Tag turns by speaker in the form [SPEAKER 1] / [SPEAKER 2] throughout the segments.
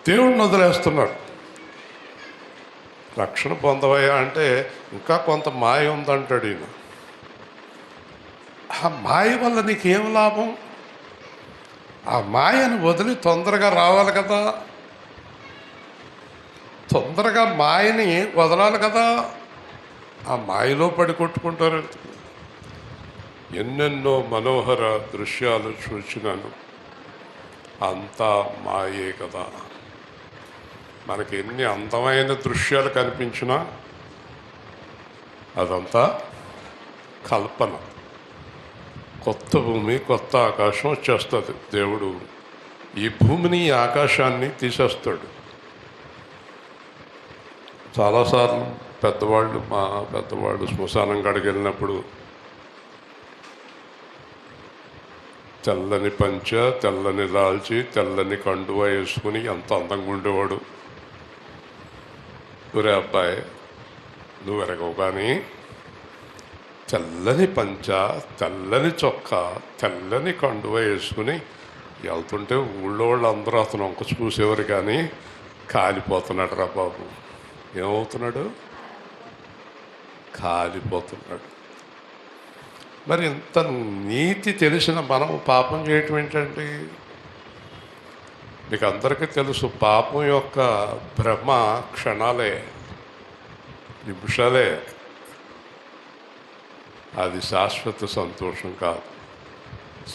[SPEAKER 1] దేవుడిని వదిలేస్తున్నారు. రక్షణ పొందవయ్యా అంటే ఇంకా కొంత మాయ ఉందంటాడు ఈయన. ఆ మాయ వల్ల నీకేం లాభం? ఆ మాయను వదిలి తొందరగా రావాలి కదా, తొందరగా మాయని వదలాలి కదా. ఆ మాయలో పడి కొట్టుకుంటారు. ఎన్నెన్నో మనోహర దృశ్యాలు చూసినాను, అంతా మాయే కదా. మనకి ఎన్ని అందమైన దృశ్యాలు కనిపించినా అదంతా కల్పన. కొత్త భూమి, కొత్త ఆకాశం వచ్చేస్తుంది. దేవుడు ఈ భూమిని, ఈ ఆకాశాన్ని తీసేస్తాడు. చాలాసార్లు మా పెద్దవాళ్ళు శ్మశానం కాడికి వెళ్ళినప్పుడు తెల్లని పంచ, తెల్లని లాల్చి, తెల్లని కండువ వేసుకుని ఎంత అందంగా ఉండేవాడు. ఒరే అబ్బాయి, నువ్వు ఎరగవు కానీ తెల్లని పంచ, తెల్లని చొక్కా, తెల్లని కండువ వేసుకుని వెళ్తుంటే ఊళ్ళో వాళ్ళు అందరూ అతను వంక చూసేవారు కానీ కాలిపోతున్నాడు రా బాబు. ఏమవుతున్నాడు? కాలిపోతున్నాడు. మరి ఇంత నీతి తెలిసిన మనం పాపం చేయటం ఏంటండి? మీకు అందరికీ తెలుసు, పాపం యొక్క భ్రమ క్షణాలే, నిమిషాలే. అది శాశ్వత సంతోషం కాదు.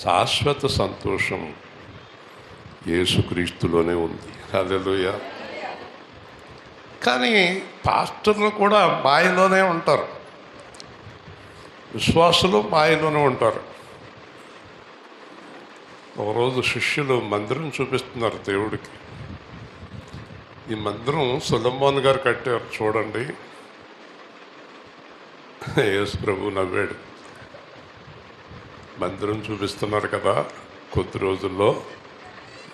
[SPEAKER 1] శాశ్వత సంతోషం యేసుక్రీస్తులోనే ఉంది. హల్లెలూయా. కానీ పాస్టర్లు కూడా మాయలోనే ఉంటారు, విశ్వాసులు మాయలోనే ఉంటారు. ఒకరోజు శిష్యులు మందిరం చూపిస్తున్నారు దేవుడికి. ఈ మందిరం సొలొమోన్ గారు కట్టారు చూడండి. యేసు ప్రభు నవ్వాడు. మందిరం చూపిస్తున్నారు కదా, కొద్ది రోజుల్లో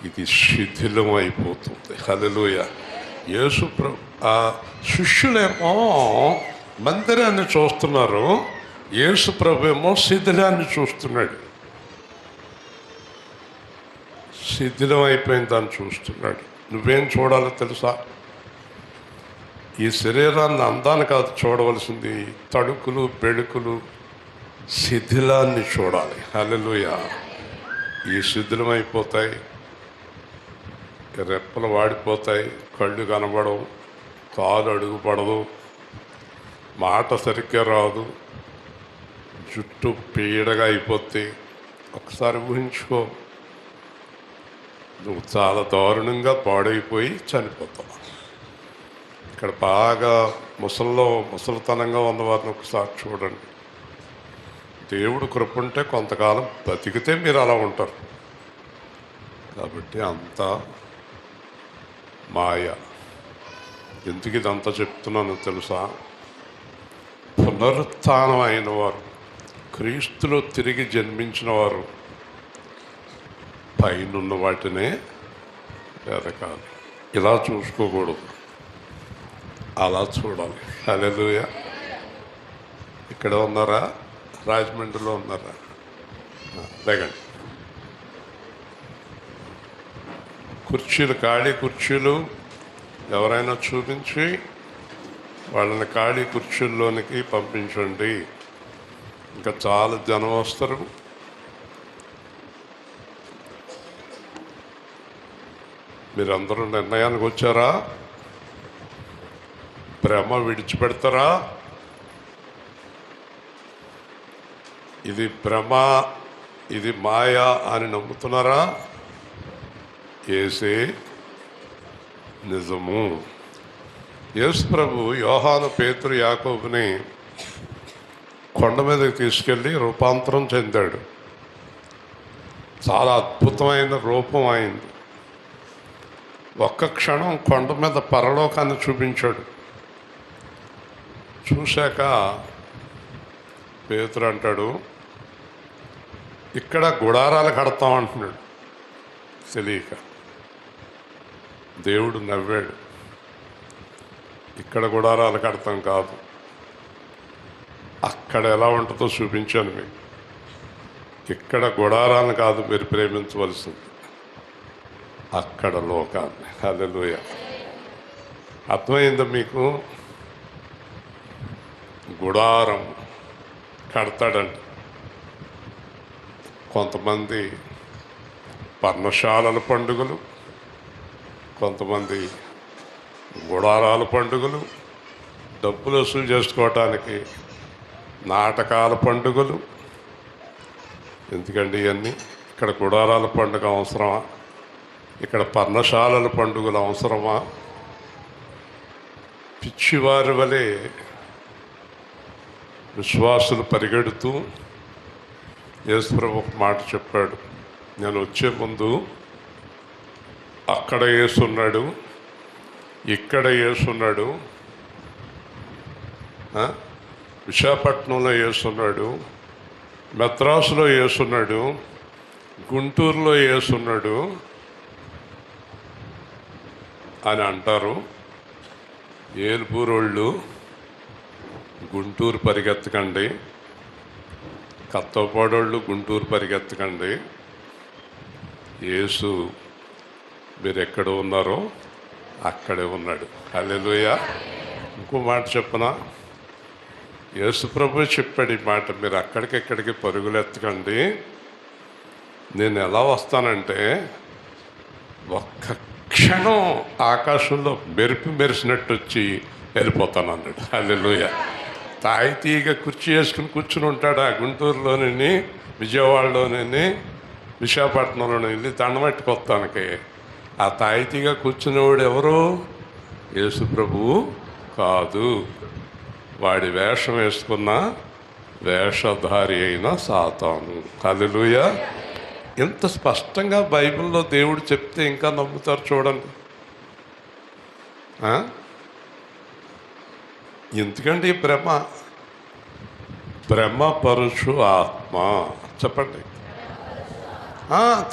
[SPEAKER 1] ఇది శిథిలం అయిపోతుంది. హల్లెలూయా. యేసు ప్రభు, ఆ శిష్యులేమో మందిరాన్ని చూస్తున్నారు, యేసు ప్రభు ఏమో శిథిలాన్ని చూస్తున్నాడు. శిథిలం అయిపోయిన దాన్ని చూస్తున్నాడు. నువ్వేం చూడాలో తెలుసా? ఈ శరీరాన్ని అందాన్ని కాదు చూడవలసింది, తడుకులు బెడుకులు శిథిలాన్ని చూడాలి. హల్లెలూయా. ఈ శిథిలం అయిపోతాయి, రెప్పలు వాడిపోతాయి, కళ్ళు కనబడవు, కాలు అడుగు పడదు, మాట సరిగ్గా రాదు, జుట్టు పీడగా అయిపోతే ఒకసారి ఊహించుకో, నువ్వు చాలా దారుణంగా పాడైపోయి చనిపోతావు. ఇక్కడ బాగా ముసలితనంగా ఉన్నవారిని ఒకసారి చూడండి. దేవుడు కృప ఉంటే కొంతకాలం బతికితే మీరు అలా ఉంటారు. కాబట్టి అంతా మాయ. ఎందుకు ఇదంతా చెప్తున్నానో తెలుసా? పునరుత్థానం అయిన వారు, క్రీస్తులో తిరిగి జన్మించిన వారు పైనున్న వాటినే వెతకాలి. ఇలా చూసుకోకూడదు, అలా చూడాలి. హల్లెలూయా. ఇక్కడ ఉన్నారా? రాజమండ్రిలో ఉన్నారా? లేకండి. కుర్చీలు, ఖాళీ కుర్చీలు ఎవరైనా చూపించి వాళ్ళని ఖాళీ కుర్చీల్లోనికి పంపించండి. ఇంకా చాలా జనం వస్తారు. మీరందరూ నిర్ణయానికి వచ్చారా? భ్రమ విడిచిపెడతారా? ఇది భ్రమ, ఇది మాయా అని నమ్ముతున్నారా? యేసే నిజము. యేసు ప్రభు యోహాను, పేతురు, యాకోబుని కొండ మీదకి తీసుకెళ్ళి రూపాంతరం చెందాడు. చాలా అద్భుతమైన రూపం అయింది. ఒక్క క్షణం కొండ మీద పరలోకాన్ని చూపించాడు. చూశాక పేతురు అంటాడు, ఇక్కడ గుడారాలు కడతాం అంటున్నాడు. తెలియక దేవుడు నవ్వాడు. ఇక్కడ గుడారాలు కడతాం కాదు, అక్కడ ఎలా ఉంటుందో చూపించాను మీకు. ఇక్కడ గుడారాలను కాదు మీరు ప్రేమించవలసింది, అక్కడ లోకాన్ని. హల్లెలూయా. అర్థమైందా మీకు? గుడారం కడతాడంట. కొంతమంది పర్ణశాలల పండుగలు, కొంతమంది గుడారాల పండుగలు, డబ్బులు వసూలు చేసుకోవటానికి నాటకాల పండుగలు. ఎందుకండి ఇవన్నీ? ఇక్కడ గుడారాల పండుగ అవసరమా? ఇక్కడ పర్ణశాలల పండుగలు అవసరమా? పిచ్చివారి వలె విశ్వాసులు పరిగెడుతూ యేసుప్రభు ఒక మాట చెప్పాడు, నేను వచ్చే ముందు అక్కడ యేసున్నాడు, ఇక్కడ యేసున్నాడు, విశాఖపట్నంలో యేసున్నాడు, మద్రాసులో యేసున్నాడు, గుంటూరులో యేసున్నాడు అని అంటారు. ఏలుపూరోళ్ళు గుంటూరు పరిగెత్తకండి, కత్తపాడోళ్ళు గుంటూరు పరిగెత్తకండి. యేసు మీరు ఎక్కడ ఉన్నారో అక్కడే ఉన్నాడు. హల్లెలూయా. ఇంకో మాట చెప్పనా? యేసు ప్రభు చెప్పాడు ఈ మాట, మీరు అక్కడికెక్కడికి పరుగులు ఎత్తకండి, నేను ఎలా వస్తానంటే ఒక్క క్షణం ఆకాశంలో మెరిసినట్టు వచ్చి వెళ్ళిపోతాను అన్నాడు. హల్లెలూయా. తాయితీగా కుర్చీ వేసుకుని కూర్చుని ఉంటాడు ఆ గుంటూరులోని, విజయవాడలోని, విశాఖపట్నంలోని వెళ్ళి దండమట్టుకొస్తానికి. ఆ తాయితీగా కూర్చునేవాడు ఎవరు? యేసు ప్రభువు కాదు, వాడి వేషం వేసుకున్న వేషధారి అయిన సాతాను. హల్లెలూయా. ఎంత స్పష్టంగా బైబిల్లో దేవుడు చెప్తే ఇంకా నమ్ముతారు చూడండి. ఎందుకంటే బ్రహ్మపరుషు ఆత్మ. చెప్పండి.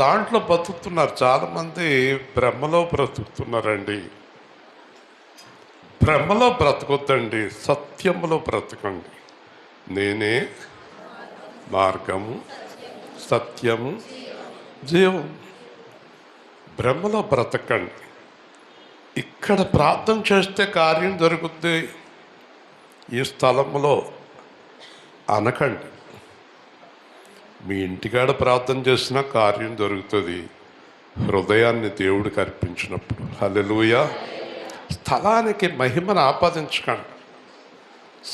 [SPEAKER 1] దాంట్లో బ్రతుకుతున్నారు చాలామంది, బ్రహ్మలో బ్రతుకుతున్నారండి. బ్రహ్మలో బ్రతకొద్దండి, సత్యములో బ్రతకండి. నేనే మార్గము, సత్యము, జీవం. బ్రహ్మలో బ్రతకండి. ఇక్కడ ప్రార్థన చేస్తే కార్యం జరుగుద్ది, ఈ స్థలంలో అనకండి. మీ ఇంటికాడ ప్రార్థన చేసినా కార్యం జరుగుతుంది, హృదయాన్ని దేవుడికి అర్పించినప్పుడు. హల్లెలూయా. స్థలానికి మహిమను ఆపాదించకండి,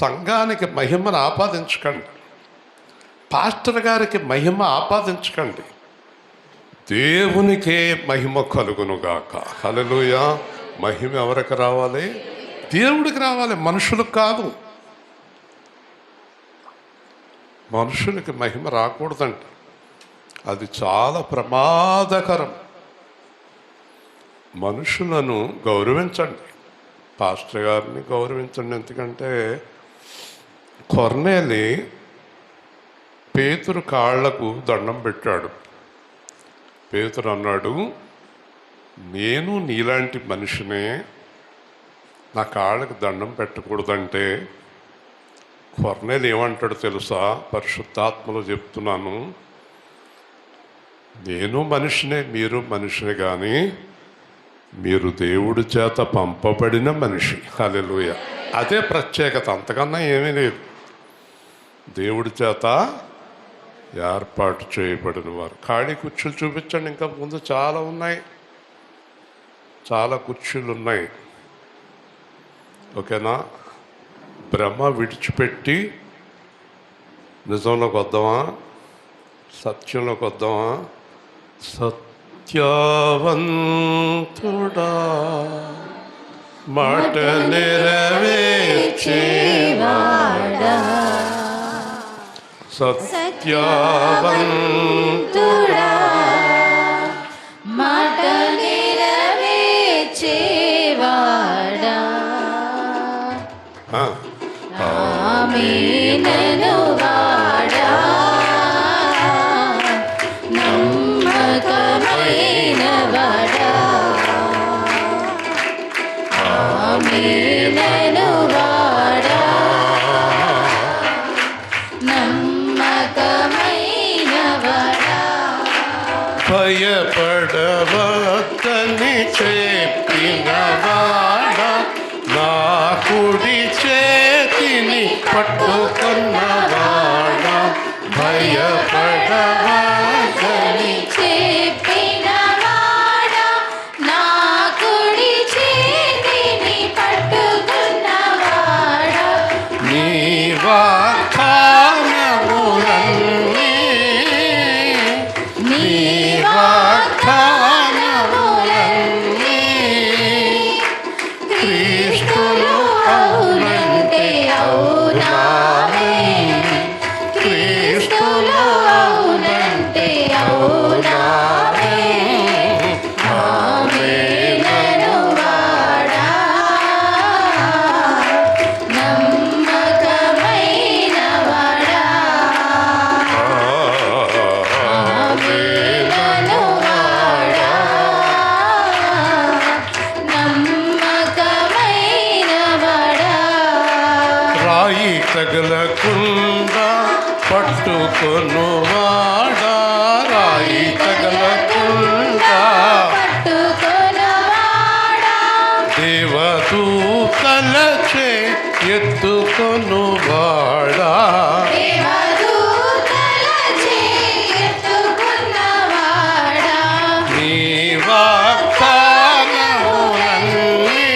[SPEAKER 1] సంఘానికి మహిమను ఆపాదించకండి, పాస్టర్ గారికి మహిమ ఆపాదించకండి. దేవునికే మహిమ కలుగునుగాక. హల్లెలూయా. మహిమ ఎవరికి రావాలి? దేవుడికి రావాలి, మనుషులకు కాదు. మనుషులకి మహిమ రాకూడదంట, అది చాలా ప్రమాదకరం. మనుషులను గౌరవించండి, పాస్టర్ గారిని గౌరవించండి. ఎందుకంటే కొర్నేలి పేతురు కాళ్లకు దండం పెట్టాడు. పేతురు అన్నాడు, నేను నీలాంటి మనిషినే, నా కాళ్ళకి దండం పెట్టకూడదంటే కొర్నేలి ఏమంటాడు తెలుసా? పరిశుద్ధాత్మలో చెప్తున్నాను, నేను మనిషినే, మీరు మనిషిని, కానీ మీరు దేవుడి చేత పంపబడిన మనిషి. హల్లెలూయా. అదే ప్రత్యేకత, అంతకన్నా ఏమీ లేదు. దేవుడి చేత ఏర్పాటు చేయబడిన వారు. ఖాళీ కుర్చీలు చూపించండి, ఇంకా ముందు చాలా ఉన్నాయి, చాలా కుర్చీలు ఉన్నాయి. ఓకేనా? బ్రహ్మ విడిచిపెట్టి నిజంలోకి వద్దామా? సత్యంలోకి వద్దామా? సత్యవంతుడా మాట నెరవేర్చేవాడా, సత్యవంతుడా
[SPEAKER 2] మాట నెరవేర్చేవాడా, ఆమేనను వాడా, నమ్మకమైన వాడా, ఆమేనను వాడా, నమ్మకమైన వాడా.
[SPEAKER 1] భయపడవద్ద పట్టుకున్నవాడా భయపడవాడని
[SPEAKER 2] చెప్పినవాడా నా కుడి చేతిని పట్టుకున్నవాడా
[SPEAKER 1] నీ వాగ్దానములన్నీ నీ వాగ్దానములన్నీ క్రీస్తులో అవునంటే అవునామే
[SPEAKER 2] క్రీస్తులో అవునంటే అవునామే ఆమేనను వాడా నమ్మకమైన వాడా ఆమేనను వాడా నమ్మకమైన వాడా
[SPEAKER 1] రాయి తగలకుండా పట్టుకొనువాడా రాయి తగలకుండా
[SPEAKER 2] పట్టుకొనవాడా
[SPEAKER 1] దేవదూతలచే ఎత్తుకొనువాడా
[SPEAKER 2] దేవదూతలచే ఎత్తుకున్నవాడా
[SPEAKER 1] నీ వాగ్దానములన్నీ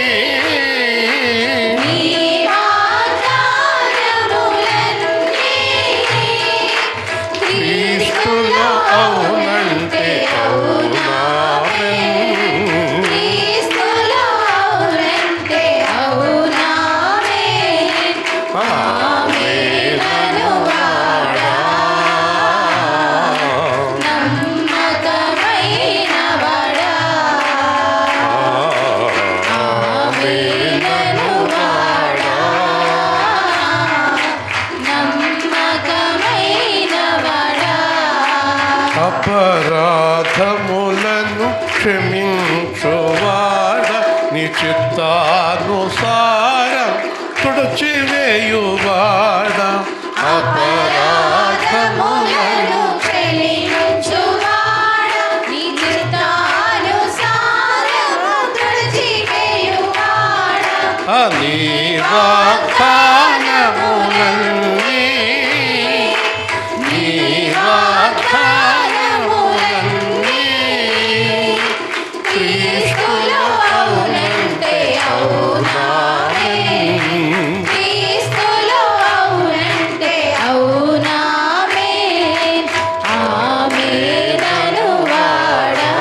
[SPEAKER 2] నీ వాగ్దానములన్నీ క్రీస్తులో అవునంటే అవునామే క్రీస్తులో అవునంటే అవునామే ఆమేనను వాడా నమ్మకమైన వాడా ఆమేనను వాడా నమ్మకమైన వాడా
[SPEAKER 1] అపరాధములను క్షమించువాడా నీ చిత్తానుసారం తుడిచివేయువాడా
[SPEAKER 2] అపరాధములను క్షమించువాడా నీ చిత్తానుసారము తుడిచివేయువాడా
[SPEAKER 1] నీ వాగ్దానములన్నీ నీ వాగ్దానములన్నీ
[SPEAKER 2] క్రీస్తులో అవునంటే అవునామే క్రీస్తులో అవునంటే అవునామే ఆమేనను వాడా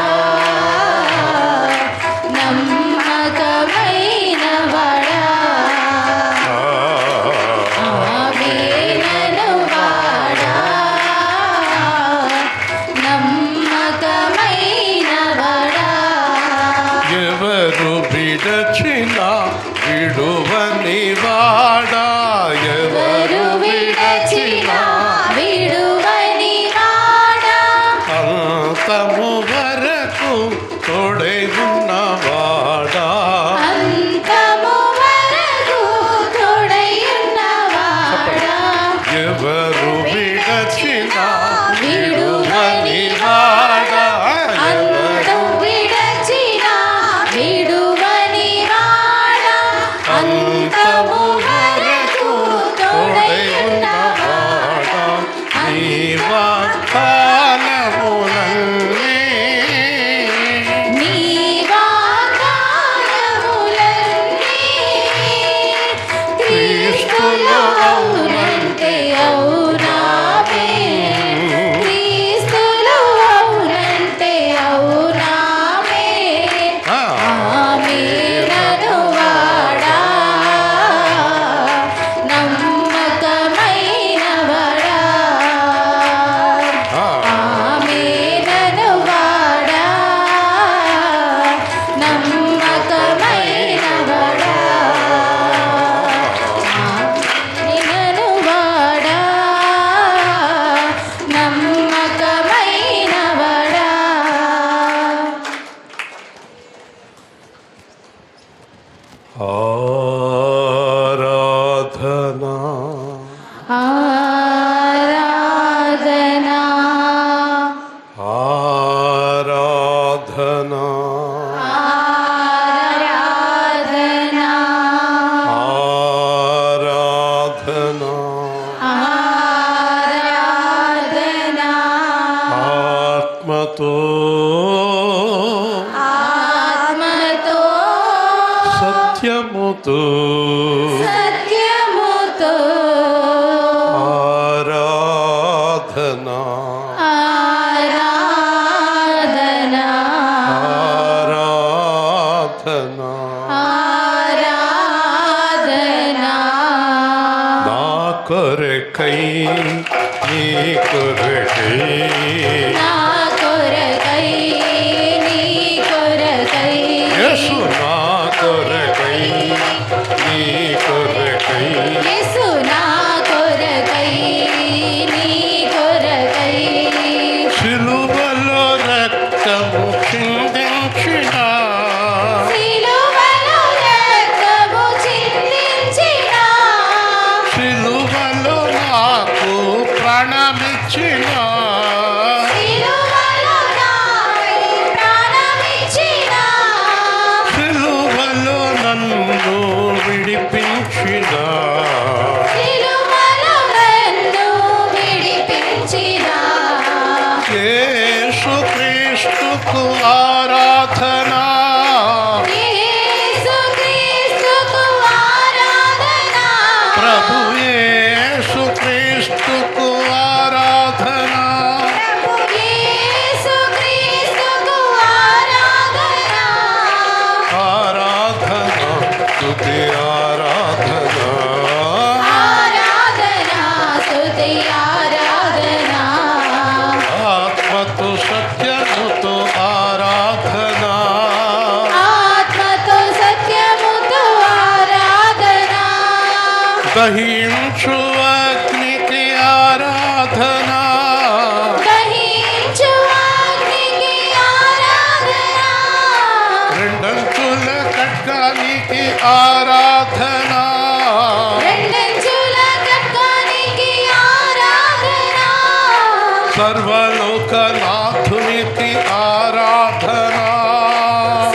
[SPEAKER 2] నమ్మకమైన వాడా ఆమేనను వాడా నమ్మకమైన వాడా
[SPEAKER 1] ఎవరు విడచిన విడువని వాడా ఎవరు
[SPEAKER 2] ఎవరు విడచిన
[SPEAKER 1] విడచిన
[SPEAKER 2] విడువని వాడా
[SPEAKER 1] అంతము వరకు తోడై ఉన్నవాడా
[SPEAKER 2] అంతము వరకు తోడైయున్నవాడా
[SPEAKER 1] ఎవరు విడచిన విడువని వాడా
[SPEAKER 2] అంతు విడచిన విడువని వాడా అంతము వరకు తోడైయున్నవాడా
[SPEAKER 1] నీ వాగ్దానములన్నీ
[SPEAKER 2] నీ వాగ్దానములన్నీ క్రీస్తులో అవునంటే అవునామే క్రీస్తులో అవునంటే అవునామే ఆమేనను వాడా నమ్మకమైన వాడా ఆమేనను వాడా నమ్మకమైన వాడా ఆమేనను వాడా నమ్మకమైన వాడా
[SPEAKER 1] ఆరాధనా
[SPEAKER 2] ఆరాధనా
[SPEAKER 1] ఆరాధనా
[SPEAKER 2] ఆరాధనా
[SPEAKER 1] ఆరాధనా సత్యముతో
[SPEAKER 2] సత్యముతో
[SPEAKER 1] ఆరాధన
[SPEAKER 2] ఆరాధన
[SPEAKER 1] ఆరాధన
[SPEAKER 2] ఆరాధన
[SPEAKER 1] నా కొరకై నీ కొరకై
[SPEAKER 2] నా కొరకై నీ కొరకై
[SPEAKER 1] యేసు నా కొరకై నీ కొరకై
[SPEAKER 2] యేసు నా కొరకై నీ కొరకై
[SPEAKER 1] సిలువలో రక్తము చిందించిన
[SPEAKER 2] సిలువలో రక్తము చిందించిన
[SPEAKER 1] సిలువలో నాకు ప్రాణమిచ్చిన
[SPEAKER 2] సిలువలో నాకై ప్రాణమిచ్చిన
[SPEAKER 1] సిలువలో నన్ను విడిపించిన
[SPEAKER 2] సిలువలో నన్ను విడిపించిన
[SPEAKER 1] యేసుక్రీస్తుకు ఆరాధన
[SPEAKER 2] యేసుక్రీస్తుకు ఆరాధన
[SPEAKER 1] ప్రభు యేసుక్రీస్తుకు ఆరాధన
[SPEAKER 2] యేసుక్రీస్తుకు ఆరాధన
[SPEAKER 1] ఆరాధన స్తుతి ఆరాధన
[SPEAKER 2] ఆరాధన స్తుతి ఆరాధన
[SPEAKER 1] ఆత్మతో సత్యముతో ఆరాధన
[SPEAKER 2] ఆత్మతో సత్యముతో ఆరాధన
[SPEAKER 1] దహించు అగ్నికి ఆరాధన
[SPEAKER 2] దహించు అగ్నికి ఆరాధన
[SPEAKER 1] రెండంచుల ఖడ్గానికి ఆరాధన
[SPEAKER 2] రెండంచుల ఖడ్గానికి ఆరాధన
[SPEAKER 1] సర్వలోకనాథునికి ఆరాధన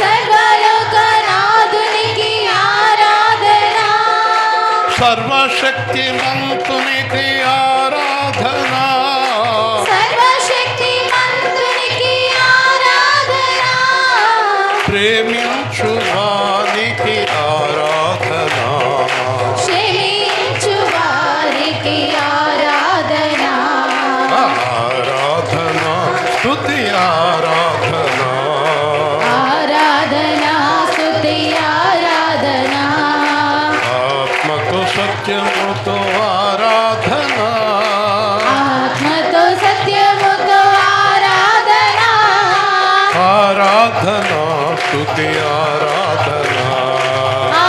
[SPEAKER 2] సర్వలోకనాథునికి ఆరాధన
[SPEAKER 1] సర్వశక్తిమంతునికి ఆరాధన
[SPEAKER 2] సర్వశక్తిమంతునికి ఆరాధన
[SPEAKER 1] ప్రేమించు వానికి ఆరాధన
[SPEAKER 2] క్షమించు వారికి ఆరాధన
[SPEAKER 1] ఆరాధన స్తుతి ఆరాధన
[SPEAKER 2] ఆరాధన స్తుతి ఆరాధన
[SPEAKER 1] ఆత్మతో సత్యముతో ఆరాధన
[SPEAKER 2] ఆత్మతో సత్యముతో ఆరాధన
[SPEAKER 1] ఆరాధన స్తుతి ఆరాధన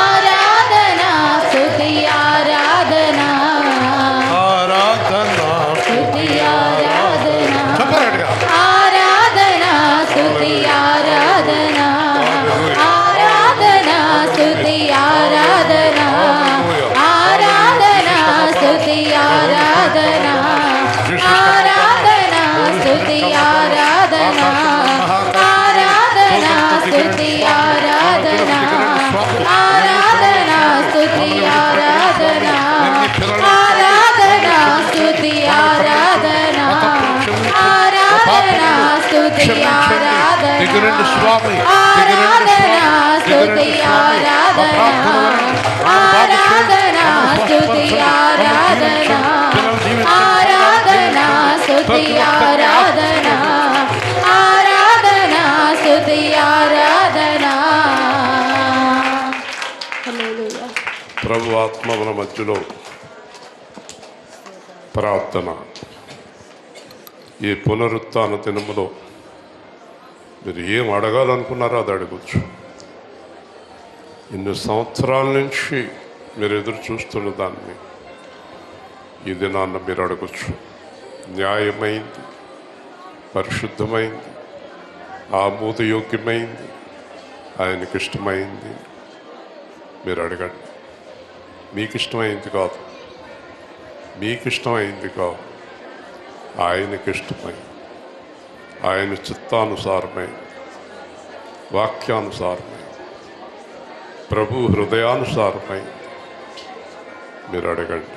[SPEAKER 2] ఆరాధన స్తుతి ఆరాధన
[SPEAKER 1] ఆరాధన
[SPEAKER 2] స్తుతి ఆరాధన
[SPEAKER 1] చెప్పండి
[SPEAKER 2] ఆరాధన స్తుతి ఆరాధన ఆరాధన స్తుతి ఆరాధన ఆరాధన స్తుతి ఆరాధన ఆరాధన స్తుతి ఆరాధన ఆరాధన స్తుతి ఆరాధన ఆరాధన స్తుతి ఆరాధన ఆరాధన స్తుతి ఆరాధన ఆరాధన స్తుతి ఆరాధన
[SPEAKER 1] దిగురండి స్వామి
[SPEAKER 2] ఆరాధన స్తుతి ఆరాధన ఆరాధన స్తుతి ఆరాధన ఆరాధన స్తుతి ఆరాధన ఆరాధన స్తుతి ఆరాధన హల్లెలూయా
[SPEAKER 1] ప్రభు ఆత్మ మన మధ్యలో ప్రార్థన ఈ పునరుత్థాన దినములో మీరు ఏం అడగాలనుకున్నారో అది అడగచ్చు. ఇన్ని సంవత్సరాల నుంచి మీరు ఎదురు చూస్తున్న దాన్ని ఈ దినాన్న మీరు అడగచ్చు. న్యాయమైంది, పరిశుద్ధమైంది, ఆమోదయోగ్యమైంది, ఆయనకి ఇష్టమైంది మీరు అడగండి. మీకు ఇష్టమైంది కాదు, మీకు ఇష్టమైంది కాదు, ఆయనకి ఇష్టమైంది, ఆయన చిత్తానుసారమైంది, వాక్యానుసారమైంది, ప్రభు హృదయానుసారమైంది మీరు అడగండి.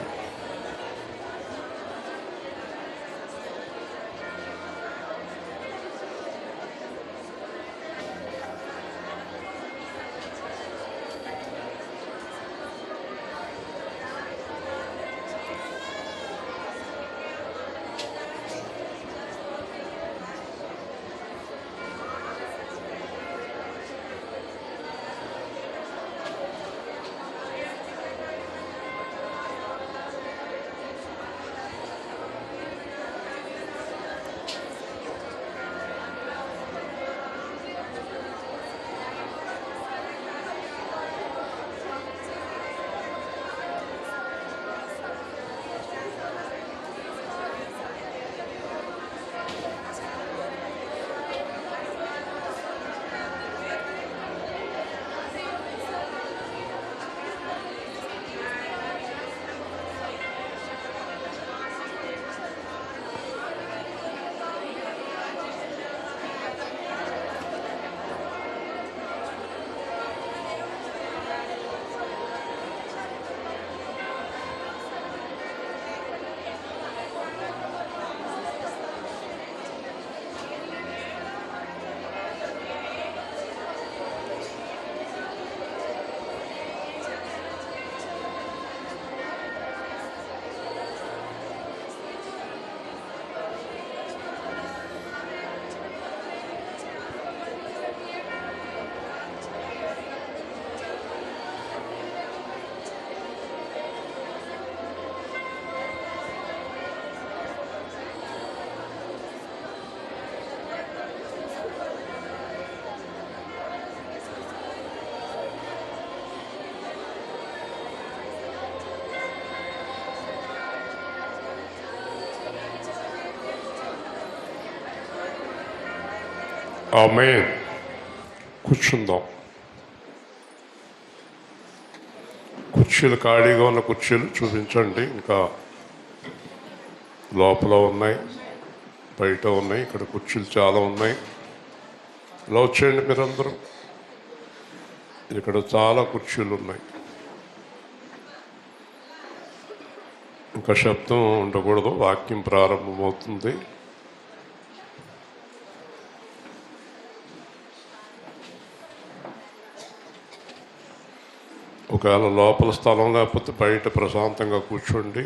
[SPEAKER 1] ఆమేన్. కూర్చుందాం. కుర్చీలు ఖాళీగా ఉన్న కుర్చీలు చూపించండి. ఇంకా లోపల ఉన్నాయి, బయట ఉన్నాయి. ఇక్కడ కుర్చీలు చాలా ఉన్నాయి. ఇలా వచ్చేయండి మీరందరూ. ఇక్కడ చాలా కుర్చీలు ఉన్నాయి. ఇంకా శబ్దం ఉండకూడదు. వాక్యం ప్రారంభమవుతుంది. ఒకవేళ లోపల స్థలం లేకపోతే బయట ప్రశాంతంగా కూర్చోండి.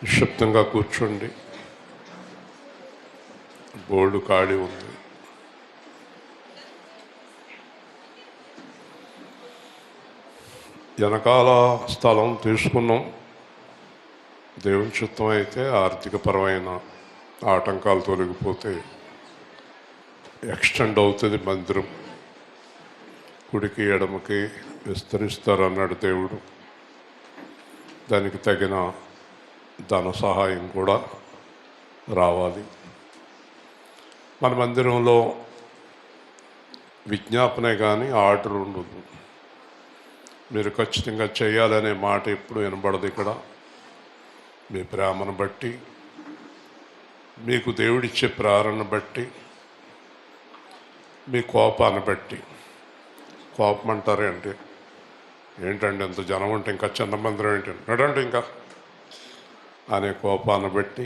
[SPEAKER 1] నిశ్శబ్దంగా కూర్చోండి. బోర్డు ఖాళీ ఉంది. వెనకాల స్థలం తీసుకున్నాం. దేవుని చిత్తం అయితే ఆర్థికపరమైన ఆటంకాలు తొలగిపోతే ఎక్స్టెండ్ అవుతుంది మందిరం. కుడికి ఎడమకి విస్తరిస్తారన్నాడు దేవుడు. దానికి తగిన ధన సహాయం కూడా రావాలి. మన మందిరంలో విజ్ఞాపనే కానీ ఆర్డర్ ఉండదు. మీరు ఖచ్చితంగా చేయాలనే మాట ఎప్పుడు వినబడదు. ఇక్కడ మీ ప్రేమను బట్టి, మీకు దేవుడిచ్చే ప్రేరణ బట్టి, మీ కోపాన్ని బట్టి. కోపం అంటారే అంటే ఏంటంటే ఎంత జనం ఉంటే ఇంకా చిన్న మందిరం ఏంటంటే నడండి ఇంకా అనే కోపాన్ని బట్టి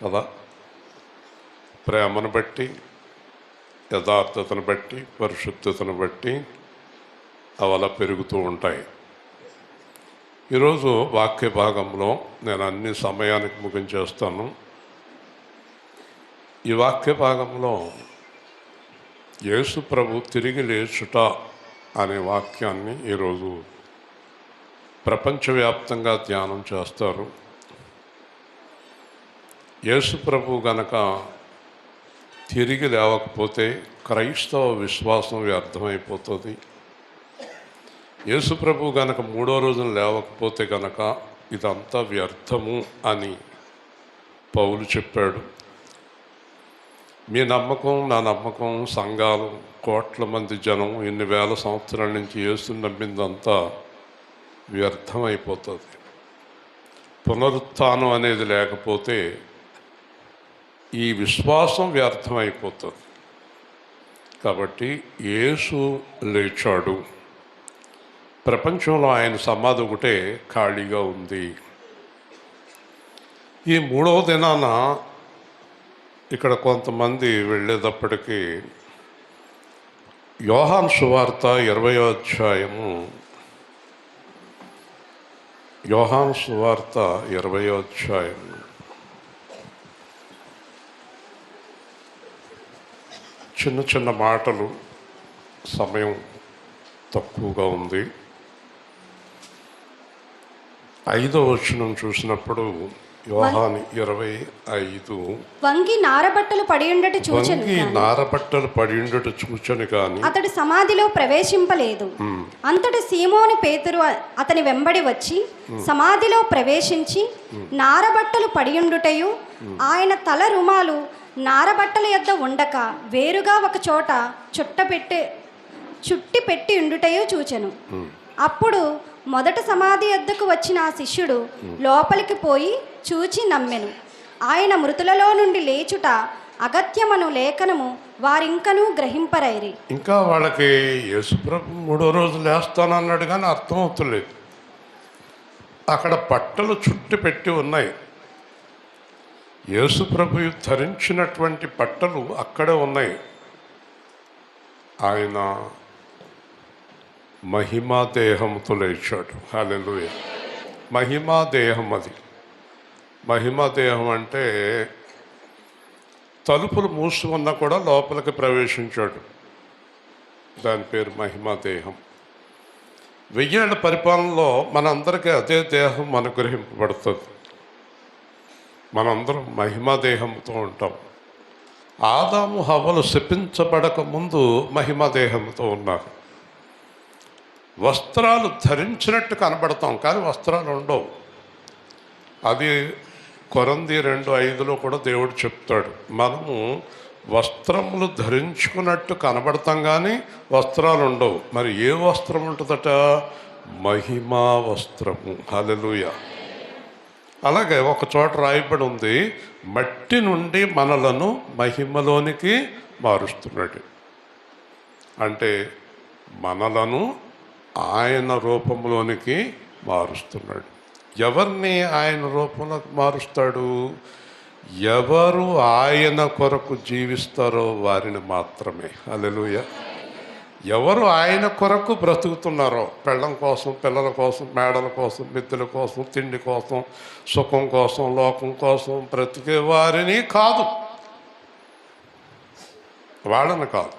[SPEAKER 1] కదా, ప్రేమను బట్టి, యథార్థతను బట్టి, పరిశుద్ధతను బట్టి అవలా పెరుగుతూ ఉంటాయి. ఈరోజు వాక్య భాగంలో నేను అన్ని సమయానికి ముగించేస్తాను. ఈ వాక్య భాగంలో యేసు ప్రభు తిరిగి లేచుట అనే వాక్యాన్ని ఈరోజు ప్రపంచవ్యాప్తంగా ధ్యానం చేస్తారు. యేసు ప్రభు గనక తిరిగి లేవకపోతే క్రైస్తవ విశ్వాసం వ్యర్థమైపోతుంది. యేసు ప్రభు గనక మూడో రోజున లేవకపోతే గనక ఇదంతా వ్యర్థము అని పౌలు చెప్పాడు. మీ నమ్మకం, నా నమ్మకం, సంఘాలు, కోట్ల మంది జనం ఇన్ని వేల సంవత్సరాల నుంచి యేసుని నమ్మిందంతా వ్యర్థమైపోతుంది. పునరుత్థానం అనేది లేకపోతే ఈ విశ్వాసం వ్యర్థమైపోతుంది. కాబట్టి యేసు లేచాడు. ప్రపంచంలో ఆయన సమాధి ఒకటే ఖాళీగా ఉంది. ఈ మూడవ దినాన ఇక్కడ కొంతమంది వెళ్ళేటప్పటికీ యోహాను సువార్త 20వ అధ్యాయము, యోహాను సువార్త 20వ అధ్యాయం చిన్న చిన్న మాటలు, సమయం తక్కువగా ఉంది. 5వ వచనం చూసినప్పుడు యోహాను 25
[SPEAKER 3] వంగి నారబట్టలు పడియుండట
[SPEAKER 1] చూచను కానీ
[SPEAKER 3] అతడు సమాధిలో ప్రవేశింపలేదు. అంతటి సీమోని పేతురు అతని వెంబడి వచ్చి సమాధిలో ప్రవేశించి నారబట్టలు పడియుండుటయు ఆయన తల రుమాలు నారబట్టల యొద్ద ఉండక వేరుగా ఒక చోట చుట్టి పెట్టి ఉండుటయు చూచెను. అప్పుడు మొదట సమాధి యొద్దకు వచ్చిన ఆ శిష్యుడు లోపలికి పోయి చూచి నమ్మెను. ఆయన మృతులలో నుండి లేచుట అగత్యమను లేఖనము వారింకనూ గ్రహింపరైరి.
[SPEAKER 1] ఇంకా వాళ్ళకి యేసుప్రభు మూడో రోజు లేస్తానన్నాడు కానీ అర్థమవుతలేదు. అక్కడ బట్టలు చుట్టి పెట్టి ఉన్నాయి. యేసుప్రభు ధరించినటువంటి బట్టలు అక్కడే ఉన్నాయి. ఆయన మహిమా దేహంతో లేచాడు. హల్లెలూయా. మహిమా దేహం అది. మహిమా దేహం అంటే తలుపులు మూసి ఉన్నా కూడా లోపలికి ప్రవేశించాడు. దాని పేరు మహిమా దేహం. 1000 ఏళ్ల పరిపాలనలో మనందరికీ అదే దేహం అనుగ్రహింపబడుతుంది. మనందరం మహిమా దేహంతో ఉంటాం. ఆదాము హవ్వలు శపించబడక ముందు మహిమా దేహంతో ఉన్నారు. వస్త్రాలు ధరించినట్టు కనబడతాం కానీ వస్త్రాలు ఉండవు. అది కొరంథీ 2:5 కూడా దేవుడు చెప్తాడు, మనము వస్త్రములు ధరించుకున్నట్టు కనబడతాం కానీ వస్త్రాలు ఉండవు. మరి ఏ వస్త్రం ఉంటుందట? మహిమా వస్త్రము. హల్లెలూయా. అలాగే ఒక చోట రాయబడి ఉంది, మట్టి నుండి మనలను మహిమలోనికి మారుస్తున్నాడు. అంటే మనలను ఆయన రూపంలోనికి మారుస్తున్నాడు. ఎవరిని ఆయన రూపంలోకి మారుస్తాడు? ఎవరు ఆయన కొరకు జీవిస్తారో వారిని మాత్రమే. హల్లెలూయా. ఎవరు ఆయన కొరకు బ్రతుకుతున్నారో, పెళ్ళం కోసం, పిల్లల కోసం, మేడల కోసం, మిద్దెల కోసం, తిండి కోసం, సుఖం కోసం, లోకం కోసం బ్రతికే వారిని కాదు, వాళ్ళని కాదు,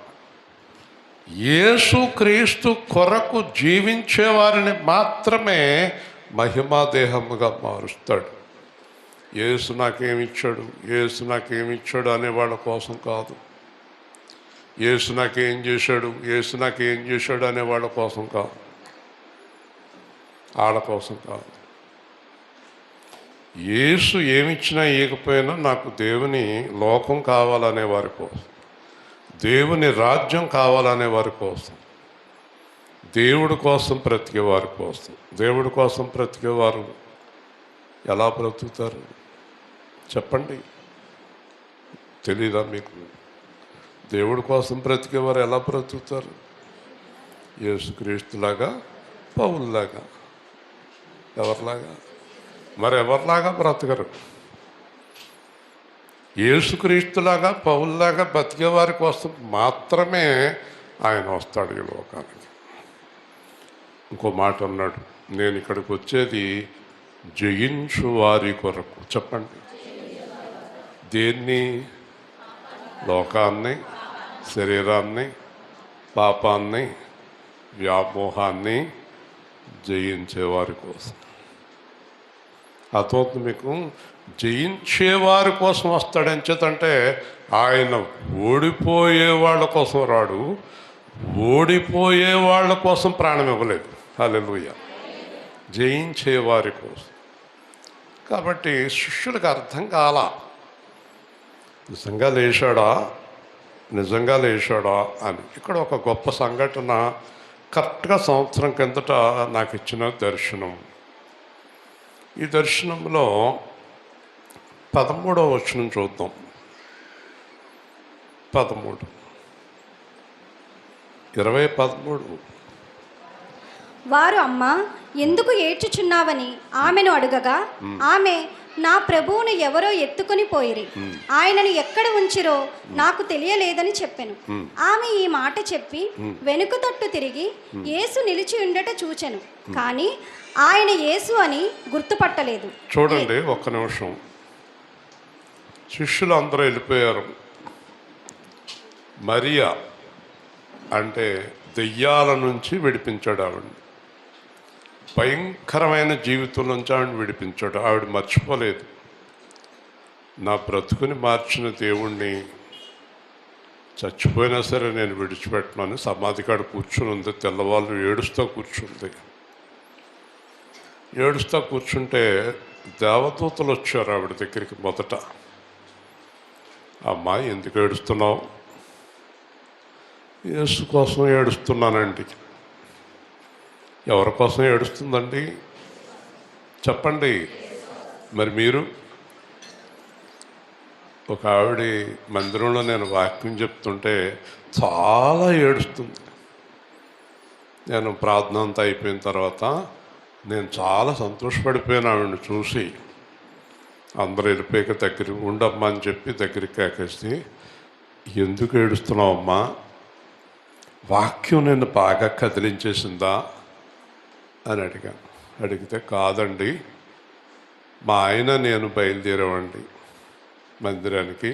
[SPEAKER 1] యేసుక్రీస్తు కొరకు జీవించే వారిని మాత్రమే మహిమా దేహముగా మారుస్తాడు. యేసు నాకేమిచ్చాడు, యేసు నాకేమిచ్చాడు అనే వాళ్ళ కోసం కాదు, యేసు నాకేం చేశాడు, యేసు నాకేం చేశాడు అనే వాళ్ళ కోసం కాదు, వాళ్ళ కోసం కాదు. యేసు ఏమిచ్చినా ఇవ్వకపోయినా నాకు దేవుని లోకం కావాలనే వారి కోసం, దేవుని రాజ్యం కావాలనే వారి కోసం, దేవుడి కోసం బ్రతికే వారి కోసం. దేవుడి కోసం బ్రతికేవారు ఎలా బ్రతుకుతారు చెప్పండి? తెలీదా మీకు? దేవుడి కోసం బ్రతికేవారు ఎలా బ్రతుకుతారు? యేసుక్రీస్తులాగా, పౌలులాగా. ఎవరిలాగా? మరి ఎవరిలాగా బ్రతకరు. యేసుక్రీస్తులాగా, పౌలులాగా బ్రతికేవారి కోసం మాత్రమే ఆయన వస్తాడు ఈ లోకానికి. ఇంకో మాట అన్నాడు, నేను ఇక్కడికి వచ్చేది జయించు వారి కొరకు. చెప్పండి, దేన్ని? లోకాన్ని, శరీరాన్ని, పాపాన్ని, వ్యామోహాన్ని జయించేవారి కోసం. అతోత్ మీకు జయించేవారి కోసం వస్తాడని చేతంటే ఆయన ఓడిపోయే వాళ్ళ కోసం రాడు, ఓడిపోయే వాళ్ళ కోసం ప్రాణం ఇవ్వలేదు. హల్లెలూయా. జయించేవారి కోసం. కాబట్టి శిష్యులకు అర్థం కాల, నిజంగా లేచాడా, నిజంగా లేచాడా అని. ఇక్కడ ఒక గొప్ప సంఘటన కరెక్ట్గా సంవత్సరం కిందట నాకు ఇచ్చిన దర్శనం. ఈ దర్శనంలో 13వ వచనం చూద్దాం. 13 20:13.
[SPEAKER 3] వారు, అమ్మా, ఎందుకు ఏడ్చుచున్నావని ఆమెను అడుగగా, ఆమె, నా ప్రభువును ఎవరో ఎత్తుకొని పోయిరి, ఆయనను ఎక్కడ ఉంచిరో నాకు తెలియలేదని చెప్పెను. ఆమె ఈ మాట చెప్పి వెనుక తట్టు తిరిగి యేసు నిలిచి ఉండట చూచెను, కానీ ఆయన యేసు అని గుర్తుపట్టలేదు.
[SPEAKER 1] చూడండి ఒక్క నిమిషం. శిష్యులు అందరూ వెళ్ళిపోయారు. మరియా అంటే దెయ్యాల నుంచి విడిపించాడు ఆవిడ. భయంకరమైన జీవితం నుంచి ఆవిడ విడిపించాడు. ఆవిడ మర్చిపోలేదు, నా బ్రతుకుని మార్చిన దేవుణ్ణి చచ్చిపోయినా సరే నేను విడిచిపెట్టనని సమాధి కాడ కూర్చుని ఉంది. తెల్లవాళ్ళు ఏడుస్తూ కూర్చుంది. ఏడుస్తూ కూర్చుంటే దేవదూతలు వచ్చారు ఆవిడ దగ్గరికి. మొదట, అమ్మా ఎందుకు ఏడుస్తున్నావు? యేసు కోసం ఏడుస్తున్నానండి. ఎవరి కోసం ఏడుస్తుందండి చెప్పండి? మరి మీరు? ఒక ఆవిడ మందిరంలో నేను వాక్యం చెప్తుంటే చాలా ఏడుస్తుంది. నేను ప్రార్థన అంతా అయిపోయిన తర్వాత నేను చాలా సంతోషపడిపోయాను ఆవిడని చూసి. అందరూ వెళ్ళిపోయాక దగ్గర ఉండమ్మా అని చెప్పి దగ్గరికి కాకేసి, ఎందుకు ఏడుస్తున్నావమ్మా? వాక్యం నిన్ను బాగా కదిలించేసిందా అని అడిగాను. అడిగితే, కాదండి, మా ఆయన నేను బయలుదేరామండి మందిరానికి.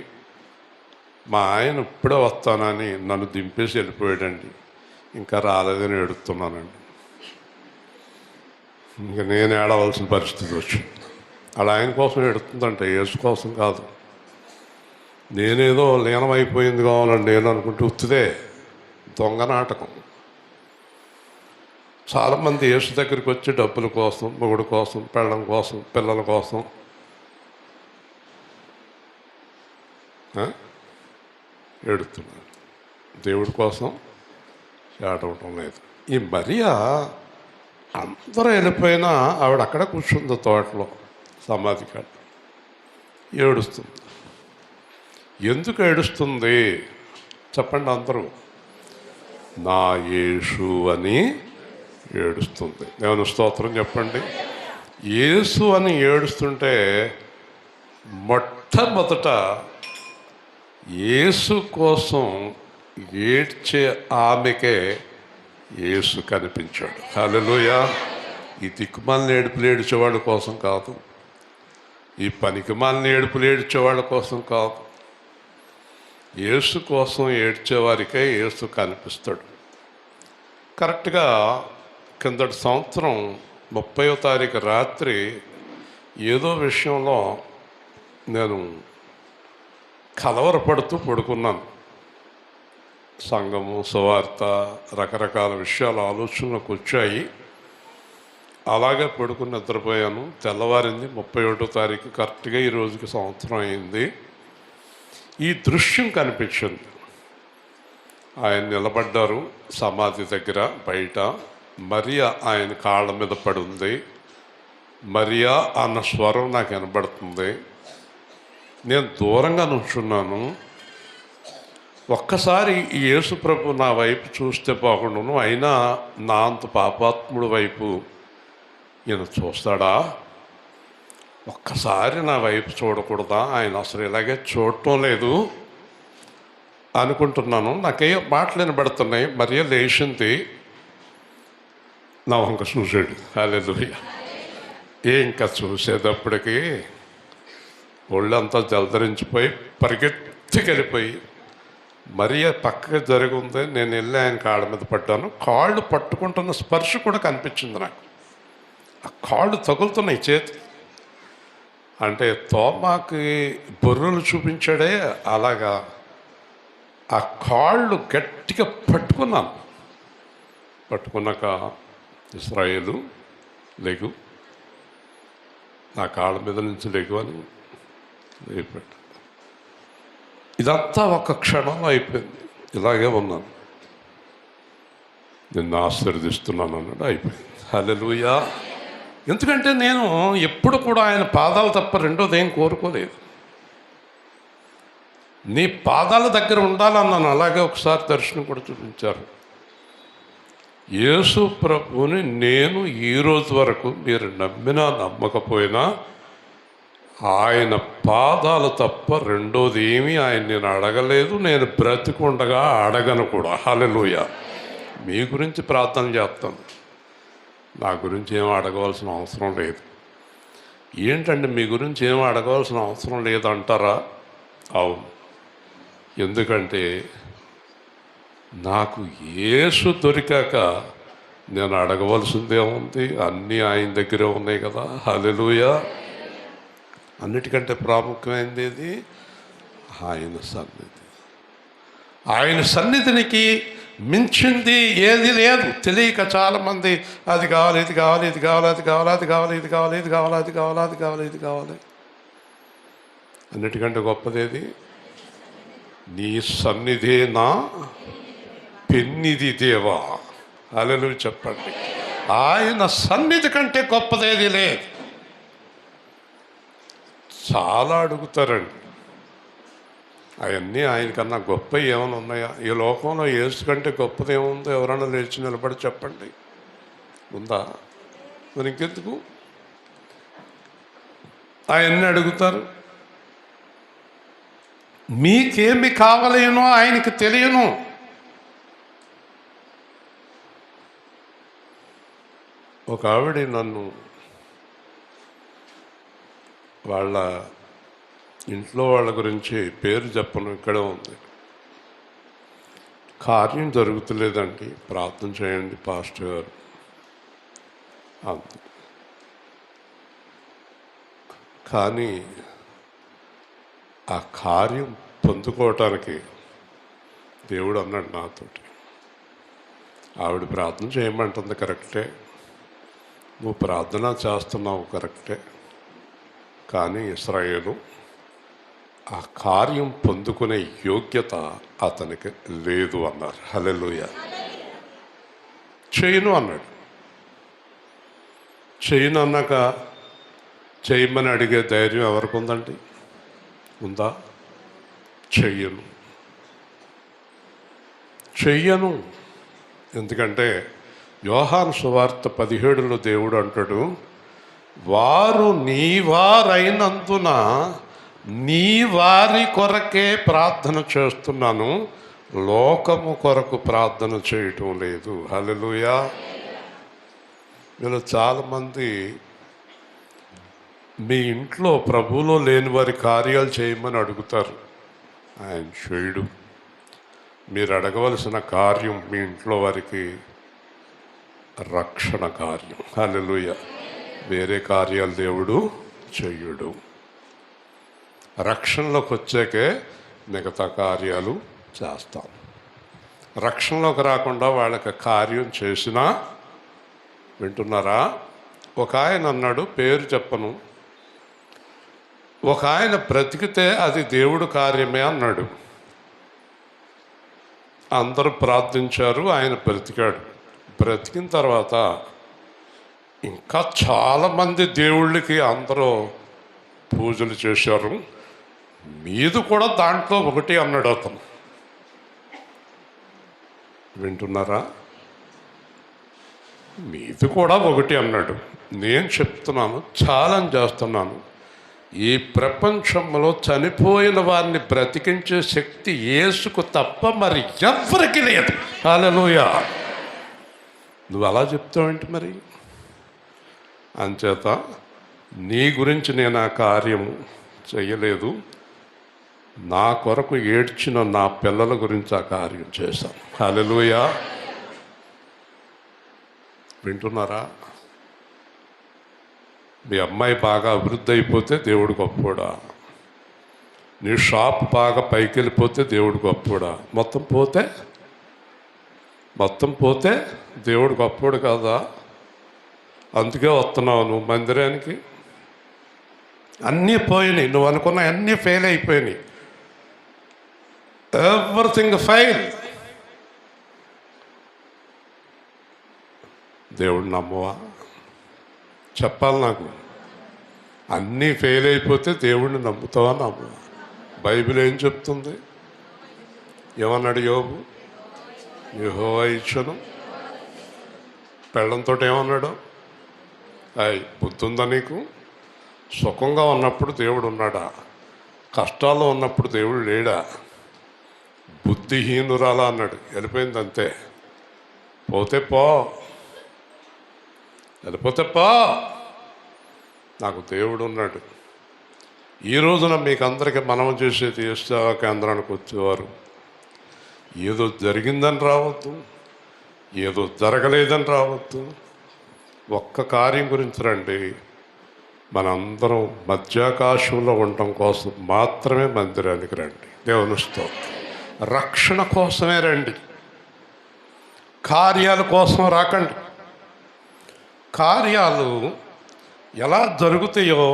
[SPEAKER 1] మా ఆయన ఇప్పుడే వస్తానని నన్ను దింపేసి వెళ్ళిపోయాడండి, ఇంకా రాలేదని ఏడుస్తున్నానండి. ఇంకా నేను ఏడవలసిన పరిస్థితి వచ్చింది. అలా ఆయన కోసం ఏడుతుందంటే యేసు కోసం కాదు. నేనేదో లీనమైపోయింది కావాలని నేను అనుకుంటూ ఉత్తిదే దొంగ నాటకం. చాలామంది యేసు దగ్గరికి వచ్చి డబ్బుల కోసం, మొగుడు కోసం, పెళ్ళం కోసం, పిల్లల కోసం ఏడుస్తున్నాడు. దేవుడి కోసం ఏడవటం లేదు. ఈ మరియా అందరూ వెళ్ళిపోయినా ఆవిడ అక్కడ కూర్చుంది తోటలో సమాధి కాడ, ఏడుస్తుంది. ఎందుకు ఏడుస్తుంది చెప్పండి అందరూ? నా యేసు అని ఏడుస్తుంది. నేను స్తోత్రం చెప్పండి. యేసు అని ఏడుస్తుంటే మొట్టమొదట యేసు కోసం ఏడ్చే ఆమెకే యేసు కనిపించాడు. హల్లెలూయా. ఈ దిక్కుమాలిన ఏడుపులు ఏడ్చేవాళ్ళ కోసం కాదు, ఈ పనికిమాలిన ఏడుపులు ఏడ్చేవాళ్ళ కోసం కాదు, యేసు కోసం ఏడ్చేవారికే యేసు కనిపిస్తాడు. కరెక్ట్గా కిందటి సంవత్సరం 30వ తారీఖు రాత్రి ఏదో విషయంలో నేను కలవరపడుతూ పడుకున్నాను. సంఘము, సువార్త, రకరకాల విషయాలు ఆలోచనలకు వచ్చాయి. అలాగే పడుకుని నిద్రపోయాను. తెల్లవారింది 31వ తారీఖు, కరెక్ట్గా ఈ రోజుకి సంవత్సరం అయింది. ఈ దృశ్యం కనిపించింది. ఆయన నిలబడ్డారు సమాధి దగ్గర బయట. మరియా ఆయన కాళ్ళ మీద పడి ఉంది. మరియా అన్న స్వరం నాకు వినబడుతుంది. నేను దూరంగా నుంచున్నాను. ఒక్కసారి ఈ యేసు ప్రభు నా వైపు చూస్తే బాగుండును, అయినా నా అంత పాపాత్ముడి వైపు ఈయన చూస్తాడా? ఒక్కసారి నా వైపు చూడకూడదా? ఆయన అసలు ఇలాగే చూడటం లేదు అనుకుంటున్నాను. నాకే మాటలు వినబడుతున్నాయి. మరియా లేచింది, నా వంక చూసాడు. హల్లెలూయా. ఇంకా చూసేటప్పటికి ఒళ్ళంతా జలధరించిపోయి పరిగెత్తికెళ్ళిపోయి మరియా పక్కకి జరిగి ఉంది. నేను వెళ్ళి ఆయన కాళ్ళ మీద పడ్డాను. కాళ్ళు పట్టుకుంటున్న స్పర్శ కూడా కనిపించింది నాకు. ఆ కాళ్ళు తగులుతున్నాయి చేతి. అంటే తోమాకి బొర్రులు చూపించాడే అలాగా ఆ కాళ్ళు గట్టిగా పట్టుకున్నాను. పట్టుకున్నాక ఇశ్రాయేలు లెగు, నా కాళ్ళ మీద నుంచి లెగు అని లేపాడు. ఇదంతా ఒక క్షణంలో అయిపోయింది. ఇలాగే ఉన్నాను, నిన్ను ఆశీర్వదిస్తున్నాను అన్నాడు. అయిపోయింది. హల్లెలూయా. ఎందుకంటే నేను ఎప్పుడు కూడా ఆయన పాదాలు తప్ప రెండోది ఏం కోరుకోలేదు. నీ పాదాల దగ్గర ఉండాలన్నాను. అలాగే ఒకసారి దర్శనం కూడా చూపించారు. యేసు ప్రభువుని నేను ఈరోజు వరకు మీరు నమ్మినా నమ్మకపోయినా ఆయన పాదాలు తప్ప రెండోది ఏమీ ఆయన నేను అడగలేదు. నేను బ్రతికుండగా అడగను కూడా. హల్లెలూయా. మీ గురించి ప్రార్థన చేస్తాను, నా గురించి ఏం అడగవలసిన అవసరం లేదు. ఏంటంటే మీ గురించి ఏం అడగవలసిన అవసరం లేదంటారా? అవును. ఎందుకంటే నాకు యేసు దొరికాక నేను అడగవలసిందే ఉంది. అన్నీ ఆయన దగ్గరే ఉన్నాయి కదా. హల్లెలూయా. అన్నిటికంటే ప్రాముఖ్యమైనది ఇది ఆయన సన్నిధి. ఆయన సన్నిధినికి మించింది ఏది లేదు. తెలియక చాలామంది అది కావాలి, ఇది కావాలి, ఇది కావాలి, అది కావాలి, అది కావాలి, ఇది కావాలి, ఇది కావాలి, అది కావాలి, అది కావాలి, ఇది కావాలి. అన్నిటికంటే గొప్పదేది? నీ సన్నిధే నా పెన్నిది దేవా. హల్లెలూయా చెప్పండి. ఆయన సన్నిధి కంటే గొప్పదేది లేదు. చాలా అడుగుతారండి, అవన్నీ ఆయనకన్నా గొప్ప ఏమైనా ఉన్నాయా? ఈ లోకంలో యేసు కంటే గొప్పది ఏముందో ఎవరైనా లేచి నిలబడి చెప్పండి. ఉందా? మరి ఇంకెందుకు అవన్నీ అడుగుతారు? మీకేమి కావాలేనో ఆయనకి తెలియను. ఒక ఆవిడ నన్ను వాళ్ళ ఇంట్లో వాళ్ళ గురించి పేరు చెప్పను, ఇక్కడే ఉంది, కార్యం జరుగుతులేదండి, ప్రార్థన చేయండి పాస్టర్ గారు అంది. కానీ ఆ కార్యం పొందుకోవటానికి దేవుడు అన్నాడు నాతోటి, ఆవిడ ప్రార్థన చేయమంటుంది కరెక్టే, నువ్వు ప్రార్థన చేస్తున్నావు కరెక్టే, కానీ ఇశ్రాయేలు ఆ కార్యం పొందుకునే యోగ్యత అతనికి లేదు అన్నారు. హల్లెలూయా. చేయను అన్నాడు. చేయను అన్నాక చేయమని అడిగే ధైర్యం ఎవరికి ఉందండి? ఉందా? చెయ్యను. ఎందుకంటే యోహాను సువార్త 17లో దేవుడు అంటాడు, వారు నీ వారైనందున నీ వారి కొరకే ప్రార్థన చేస్తున్నాను, లోకము కొరకు ప్రార్థన చేయటం లేదు. హల్లెలూయా. వీళ్ళు చాలామంది మీ ఇంట్లో ప్రభువులో లేని వారి కార్యాలు చేయమని అడుగుతారు, ఆయన చేయడు. మీరు అడగవలసిన కార్యం మీ ఇంట్లో వారికి రక్షణ కార్యం. హల్లెలూయా. వేరే కార్యాలు దేవుడు చెయ్యడు. రక్షణలోకి వచ్చాకే మిగతా కార్యాలు చేస్తాం. రక్షణలోకి రాకుండా వాళ్ళకి కార్యం చేసినా, వింటున్నారా? ఒక ఆయన అన్నాడు, పేరు చెప్పను, ఒక ఆయన బ్రతికితే అది దేవుడు కార్యమే అన్నాడు. అందరూ ప్రార్థించారు, ఆయన బ్రతికాడు. బ్రతికిన తర్వాత ఇంకా చాలామంది దేవుళ్ళకి అందరూ పూజలు చేశారు, మీది కూడా దాంట్లో ఒకటి అన్నాడు అతను. వింటున్నారా? మీది కూడా ఒకటి అన్నాడు. నేను చెప్తున్నాను, ఛాలెంజ్ చేస్తున్నాను, ఈ ప్రపంచంలో చనిపోయిన వారిని బ్రతికించే శక్తి యేసుకు తప్ప మరి ఎవ్వరికి లేదు. హల్లెలూయా. నువ్వు అలా చెప్తావేంటి మరి? అంచేత నీ గురించి నేను ఆ కార్యం చేయలేదు, నా కొరకు ఏడ్చిన నా పిల్లల గురించి ఆ కార్యం చేశాను. హల్లెలూయా. వింటున్నారా? మీ అమ్మాయి బాగా అభివృద్ధి అయిపోతే దేవుడు గొప్పోడా? నీ షాప్ బాగా పైకి వెళ్ళిపోతే దేవుడు గొప్పోడా? మొత్తం పోతే దేవుడు గొప్పోడు కదా. అందుకే వస్తున్నావు నువ్వు మందిరానికి. అన్నీ పోయినాయి, నువ్వు అనుకున్న అన్నీ ఫెయిల్ అయిపోయినాయి. Everything fail. దేవుడు నమ్మవా? చెప్పాలి నాకు. అన్నీ ఫెయిల్ అయిపోతే దేవుడిని నమ్ముతావా నమ్మవా? బైబిల్ ఏం చెప్తుంది? ఏమన్నాడు యోబు? యెహోవా ఇచ్చెను. పెళ్ళంతో ఏమన్నాడు? బుద్ధి ఉందా నీకు? సుఖంగా ఉన్నప్పుడు దేవుడు ఉన్నాడా? కష్టాల్లో ఉన్నప్పుడు దేవుడు లేడా? బుద్ధిహీనురాలా అన్నాడు, వెళ్ళిపోయింది అంతే. వెళ్ళిపోతే పో, నాకు దేవుడు ఉన్నాడు. ఈ రోజున మీకు అందరికీ మనం చేసేది సేవా కేంద్రానికి వచ్చేవారు ఏదో జరిగిందని రావద్దు, ఏదో జరగలేదని రావద్దు. ఒక్క కార్యం గురించి రండి. మనందరం మధ్యాకాశంలో ఉండటం కోసం మాత్రమే మందిరానికి రండి. దేవుని స్తోత్రం. రక్షణ కోసమే రండి, కార్యాల కోసం రాకండి. కార్యాలు ఎలా జరుగుతాయో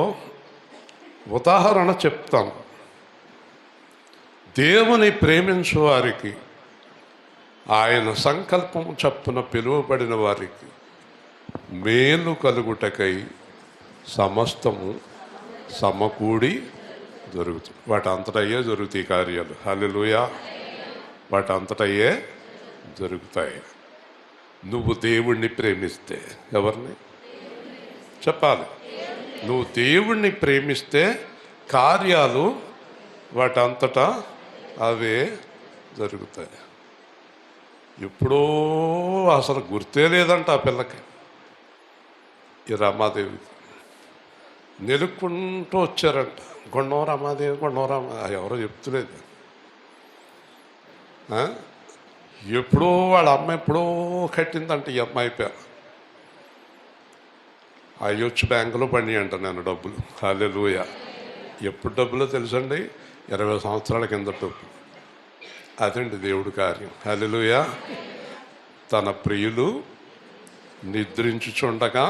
[SPEAKER 1] ఉదాహరణ చెప్తాను. దేవుని ప్రేమించు వారికి, ఆయన సంకల్పం చప్పున పిలువబడిన వారికి మేలు కలుగుటకై సమస్తము సమకూడి జరుగుతుంది. వాటి అంతటయ్యే జరుగుతాయి కార్యాలు. హల్లెలూయా. వాటి అంతటయ్యే జరుగుతాయి. నువ్వు దేవుణ్ణి ప్రేమిస్తే, ఎవరిని చెప్పాలి? నువ్వు దేవుణ్ణి ప్రేమిస్తే కార్యాలు వాటంతటా అవే జరుగుతాయి. ఎప్పుడో అసలు గుర్తే లేదంట ఆ పిల్లకి, ఈ రమాదేవి. నెలుక్కుంటూ వచ్చారంట, కొండో రమాదేవి, కొండో ఎవరో చెప్తులేదు. ఎప్పుడో వాళ్ళ అమ్మ ఎప్పుడో కట్టిందంట ఈ అమ్మాయి పేరు. అవి వచ్చి బ్యాంకులో పడి అంట నేను డబ్బులు. హల్లెలూయా. ఎప్పుడు డబ్బులో తెలుసండి? 20 సంవత్సరాల కింద డబ్బు. అదండి దేవుడి కార్యం. హల్లెలూయా. తన ప్రియులు నిద్రించుచుండగా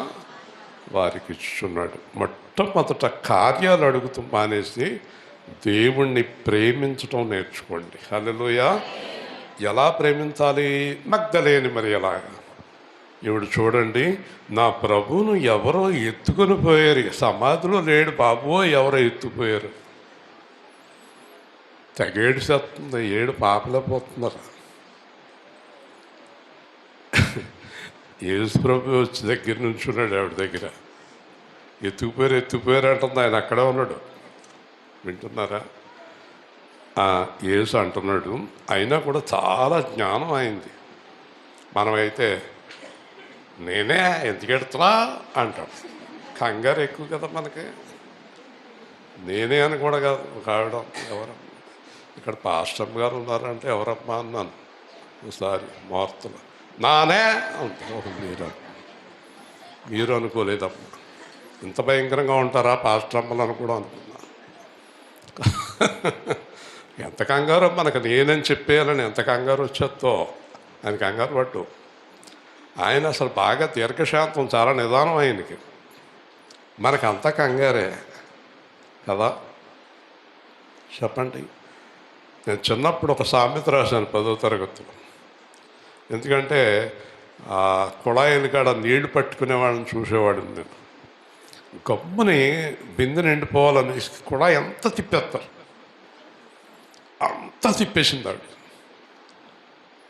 [SPEAKER 1] వారికి ఇచ్చుచున్నాడు. మొట్టమొదట కార్యాలు అడుగుతూ మానేసి దేవుణ్ణి ప్రేమించటం నేర్చుకోండి. హల్లెలూయా. ఎలా ప్రేమించాలి? మగ్దలేని మరి ఎలా? ఇప్పుడు చూడండి, నా ప్రభువును ఎవరో ఎత్తుకొని పోయారు, సమాధిలో లేడు బాబో, ఎవరో ఎత్తుకుపోయారు. తెగేడిసేస్తుంది, ఏడు పాపలేకపోతున్నారు. యేసు ప్రభు వచ్చి దగ్గర నుంచి ఉన్నాడు, ఆవిడ దగ్గర. ఎత్తుకుపోయారు అంటుంది, ఆయన అక్కడే ఉన్నాడు. వింటున్నారా? యేసు అంటున్నాడు, అయినా కూడా చాలా జ్ఞానం అయింది. మనమైతే నేనే ఎందుకు ఎడుతున్నా అంటాం. కంగారు ఎక్కువ కదా మనకి. నేనే అని కూడా కాదు, ఒక ఆవిడ ఎవరమ్మా ఇక్కడ పాస్టర్ గారు ఉన్నారంటే ఎవరమ్మా అన్నాను ఒకసారి మార్తలు. నానే అంటారు. మీరు అనుకోలేదమ్మా, ఇంత భయంకరంగా ఉంటారా పాస్టర్ అమ్మలు అని కూడా అనుకున్నా. ఎంత కంగారో మనకు, నేనని చెప్పేయాలని ఎంత కంగారు వచ్చేస్తో ఆయన కంగారు పట్టు. ఆయన అసలు బాగా దీర్ఘశాంతం, చాలా నిదానం ఆయనకి. మనకంతా కంగారే కదా. చెప్పండి, నేను చిన్నప్పుడు ఒక సామెత రాశాను 10వ తరగతిలో. ఎందుకంటే కుళాయిల కాడ నీళ్లు పట్టుకునే వాళ్ళని చూసేవాడిని నేను. గమ్ముని బిందె నిండిపోవాలని కుళాయి ఎంత తిప్పేస్తారు, అంత తిప్పేసింది ఆవిడ.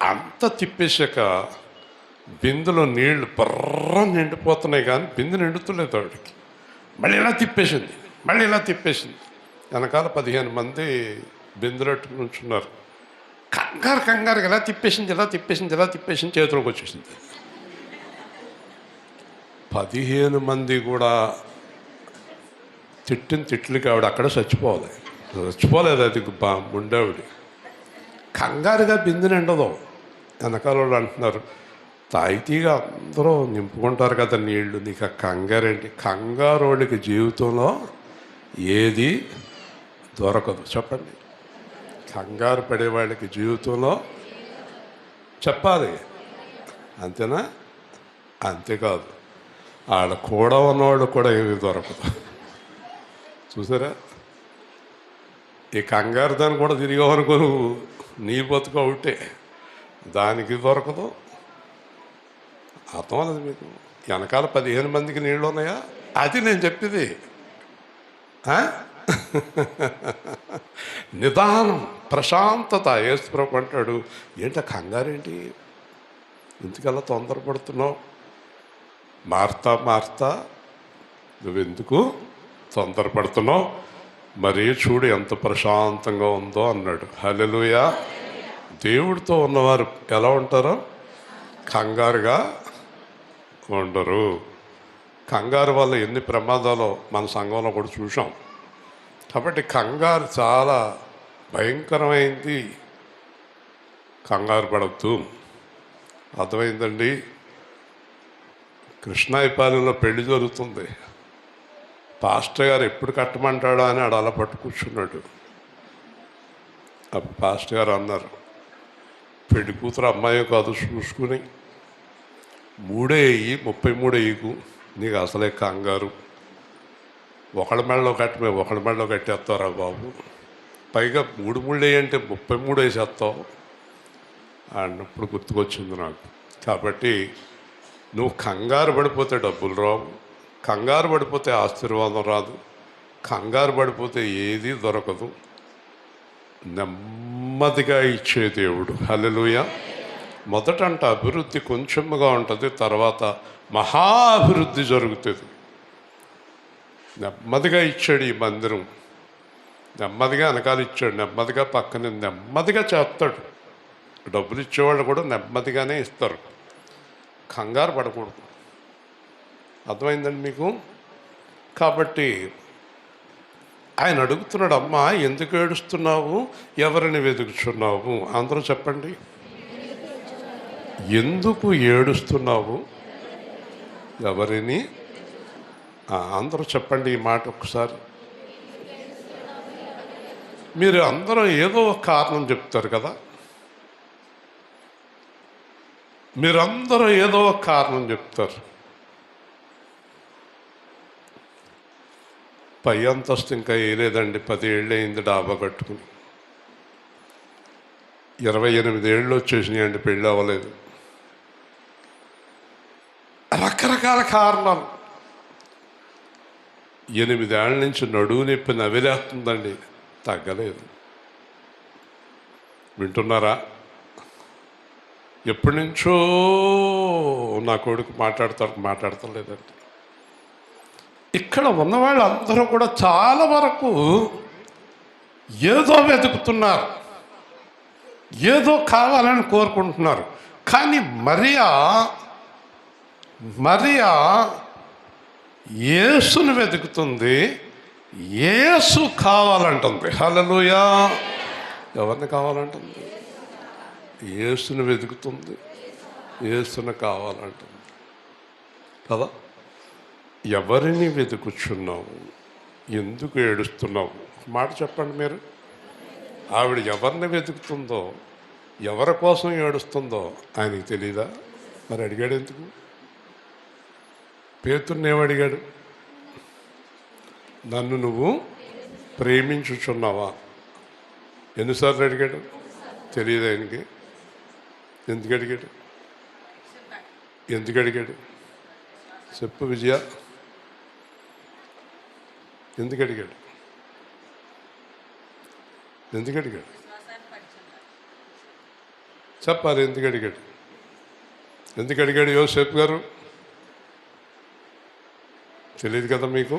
[SPEAKER 1] అంత తిప్పేసాక బిందులో నీళ్లు బర్ర నిండిపోతున్నాయి, కానీ బిందె నిండుతులేదు ఆవిడకి. మళ్ళీ ఇలా తిప్పేసింది. వెనకాల 15 మంది బిందులట్టు నుంచున్నారు. కంగారు ఇలా తిప్పేసింది, చేతిలోకి వచ్చేసింది. 15 మంది కూడా తిట్టిన తిట్లకి ఆవిడ అక్కడ చచ్చిపోలేదు. అది ముండావిడి కంగారుగా బిందె నిండదు. వెనకాల వాళ్ళు అంటున్నారు, తాయితీగా అందరూ నింపుకుంటారు కదా నీళ్లు, నీకు ఆ కంగారేంటి? కంగారోళ్ళకి జీవితంలో ఏది దొరకదు. చెప్పండి, కంగారు పడేవాళ్ళకి జీవితంలో చెప్పాలి, అంతేనా? అంతేకాదు, వాళ్ళ కూడా ఉన్నవాళ్ళు కూడా ఏమి దొరకదు. చూసారా? ఈ కంగారు దాన్ని కూడా తిరిగావనుకో, నువ్వు నీ బతుకు ఒకటే, దానికి దొరకదు. అర్థం అన్నది మీకు. వెనకాల 15 మందికి నీళ్ళు ఉన్నాయా? అది నేను చెప్పింది. నిదానం, ప్రశాంతత. యేసు ప్రభు అంటాడు, ఏంటి కంగారేంటి, ఎందుకలా తొందరపడుతున్నావు? మార్తా నువ్వెందుకు తొందరపడుతున్నావు? మరీ చూడు ఎంత ప్రశాంతంగా ఉందో అన్నాడు. హల్లెలూయా. దేవుడితో ఉన్నవారు ఎలా ఉంటారో కంగారుగా ఉండరు. కంగారు వల్ల ఎన్ని ప్రమాదాలు మన సంఘంలో కూడా చూసాం. కాబట్టి కంగారు చాలా భయంకరమైంది. కంగారు పడద్దు. అర్థమైందండి? కృష్ణాయిపాలెంలో పెళ్లి జరుగుతుంది. పాస్టర్ గారు ఎప్పుడు కట్టమంటాడా అని అలా పట్టు కూర్చున్నాడు. అప్పుడు పాస్టర్ గారు అన్నారు, పెళ్లి కూతురు అమ్మాయి కాదు చూసుకుని 3 అయ్యి 33 అయ్యకు, నీకు అసలే కంగారు. ఒకళ్ళ మెడలో కట్టేస్తారా బాబు, పైగా 3 అంటే 33 వేసేస్తావు అన్నప్పుడు గుర్తుకొచ్చింది నాకు. కాబట్టి నువ్వు కంగారు పడిపోతే డబ్బులు రావు, కంగారు పడిపోతే ఆశీర్వాదం రాదు, కంగారు పడిపోతే ఏది దొరకదు. నెమ్మదిగా ఇచ్చే దేవుడు. హల్లెలూయా. మొదటంట అభివృద్ధి కొంచెముగా ఉంటుంది, తర్వాత మహాభివృద్ధి జరుగుతుంది. నెమ్మదిగా ఇచ్చాడు ఈ మందిరం, నెమ్మదిగా వెనకాల ఇచ్చాడు, నెమ్మదిగా పక్కన నెమ్మదిగా చేస్తాడు. డబ్బులు ఇచ్చేవాళ్ళు కూడా నెమ్మదిగానే ఇస్తారు, కంగారు పడకూడదు. అర్థమైందండి మీకు? కాబట్టి ఆయన అడుగుతున్నాడు, అమ్మా ఎందుకు ఏడుస్తున్నావు, ఎవరిని వెతుకుచున్నావు? అందరూ చెప్పండి, ఎందుకు ఏడుస్తున్నావు, ఎవరిని? అందరూ చెప్పండి ఈ మాట ఒకసారి. మీరు అందరూ ఏదో ఒక కారణం చెప్తారు కదా, మీరందరూ ఏదో ఒక కారణం చెప్తారు. పై అంతస్తు ఇంకా వేయలేదండి. 10 ఏళ్ళు అయింది డాబా కట్టుకుని. 28 ఏళ్ళు వచ్చేసినాయండి, పెళ్ళి అవ్వలేదు. రకరకాల కారణాలు. 8 ఏళ్ళ నుంచి నడువు నొప్పి నవ్విలేస్తుందండి, తగ్గలేదు. వింటున్నారా? ఎప్పటి నుంచో నా కొడుకు మాట్లాడతలేదండి. ఇక్కడ ఉన్న వాళ్ళందరూ కూడా చాలా వరకు ఏదో వెతుకుతున్నారు, ఏదో కావాలని కోరుకుంటున్నారు. కానీ మరియా యేసుని వెతుకుతుంది, యేసు కావాలంటుంది. హల్లెలూయా! ఎవరిని కావాలంటుంది? యేసుని వెతుకుతుంది, యేసుని కావాలంటుంది కదా. ఎవరిని వెతుకుచున్నావు? ఎందుకు ఏడుస్తున్నావు? మాట చెప్పండి మీరు. ఆవిడ ఎవరిని వెతుకుతుందో, ఎవరి కోసం ఏడుస్తుందో ఆయనకి తెలీదా? మరి అడిగాడు ఎందుకు? పేతురుని ఏమడిగాడు? నన్ను నువ్వు ప్రేమించుచున్నావా? ఎన్నిసార్లు అడిగాడు? తెలియదు ఆయనకి. ఎందుకు అడిగాడు? చెప్పు విజయ, ఎందుకు అడిగాడు? చెప్పాలి. ఎందుకు అడిగాడు యోసేపు గారు? తెలియదు కదా మీకు.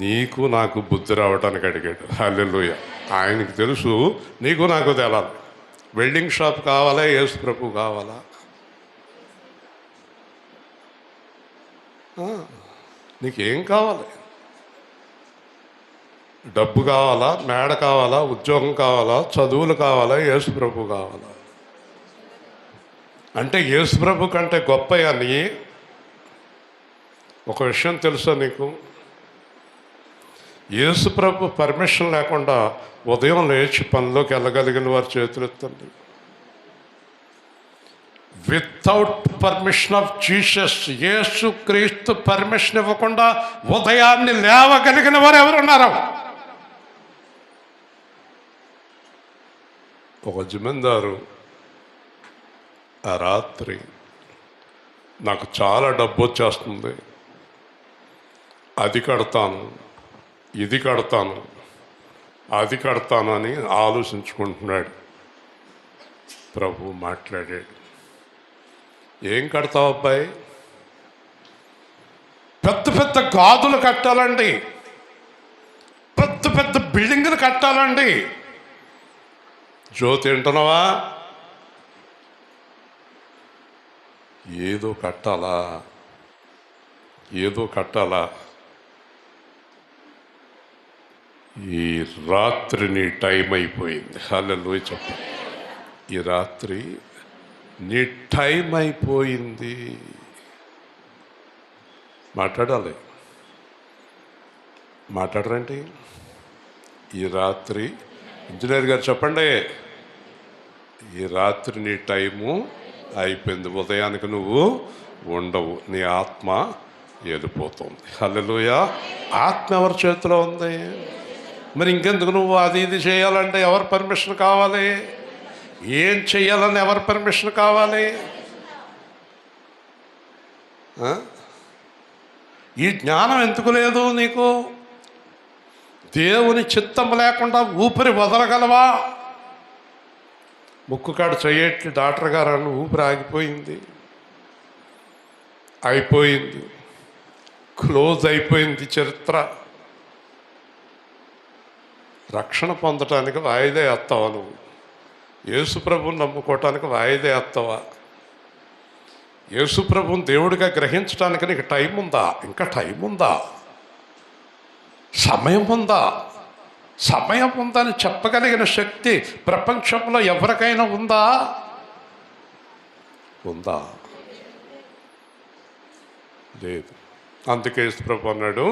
[SPEAKER 1] నీకు నాకు బుద్ధి రావటానికి అడిగాడు. హల్లెలూయా! ఆయనకు తెలుసు, నీకు నాకు తెలాలి. వెల్డింగ్ షాప్ కావాలా, యేసు ప్రభు కావాలా? నీకేం కావాలి? డబ్బు కావాలా, మేడ కావాలా, ఉద్యోగం కావాలా, చదువులు కావాలా, యేసు ప్రభు కావాలా? అంటే యేసు ప్రభు కంటే గొప్ప అని ఒక విషయం తెలుసా నీకు? యేసు ప్రభు పర్మిషన్ లేకుండా ఉదయం లేచి పనిలోకి వెళ్ళగలిగిన వారు చేతులెత్తండి. వితౌట్ పర్మిషన్ ఆఫ్ జీసస్, యేసు క్రీస్తు పర్మిషన్ ఇవ్వకుండా ఉదయాన్ని లేవగలిగిన వారు ఎవరున్నారు? ఒక జమీందారు ఆ రాత్రి, నాకు చాలా డబ్బు వచ్చేస్తుంది, అది కడతాను, ఇది కడతాను, అది కడతాను అని ఆలోచించుకుంటున్నాడు. ప్రభు మాట్లాడాడు. ఏం కడతావు అబ్బాయి? పెద్ద పెద్ద గాదులు కట్టాలండి, పెద్ద పెద్ద బిల్డింగులు కట్టాలండి. జ్యోతి వింటున్నావా? ఏదో కట్టాలా. ఈ రాత్రి నీ టైం అయిపోయింది. హల్లెలూయా చెప్పండి. ఈ రాత్రి నీ టైం అయిపోయింది. మాట్లాడాలి. మాట్లాడరండి. ఈ రాత్రి, ఇంజనీర్ గారు చెప్పండి, ఈ రాత్రి నీ టైము అయిపోయింది. ఉదయానికి నువ్వు ఉండవు, నీ ఆత్మ వెళ్ళిపోతుంది. హల్లెలూయా! ఆత్మ ఎవరి చేతిలో ఉంది? మరి ఇంకెందుకు నువ్వు అది ఇది చేయాలంటే ఎవరి పర్మిషన్ కావాలి? ఏం చెయ్యాలని ఎవరి పర్మిషన్ కావాలి? ఈ జ్ఞానం ఎందుకు లేదు నీకు? దేవుని చిత్తం లేకుండా ఊపిరి వదలగలవా? ముక్కుకాడు చెయ్యట్లు డాక్టర్ గారు అని ఊపిరి ఆగిపోయింది, క్లోజ్ అయిపోయింది చరిత్ర. రక్షణ పొందటానికి వాయిదా వేస్తావా నువ్వు? యేసుప్రభుని నమ్ముకోవటానికి వాయిదా వేస్తావా? యేసుప్రభుని దేవుడిగా గ్రహించడానికి నీకు టైం ఉందా? ఇంకా టైం ఉందా? సమయం ఉందని చెప్పగలిగిన శక్తి ప్రపంచంలో ఎవరికైనా ఉందా? లేదు. అందుకే యేసుప్రభు అన్నాడు,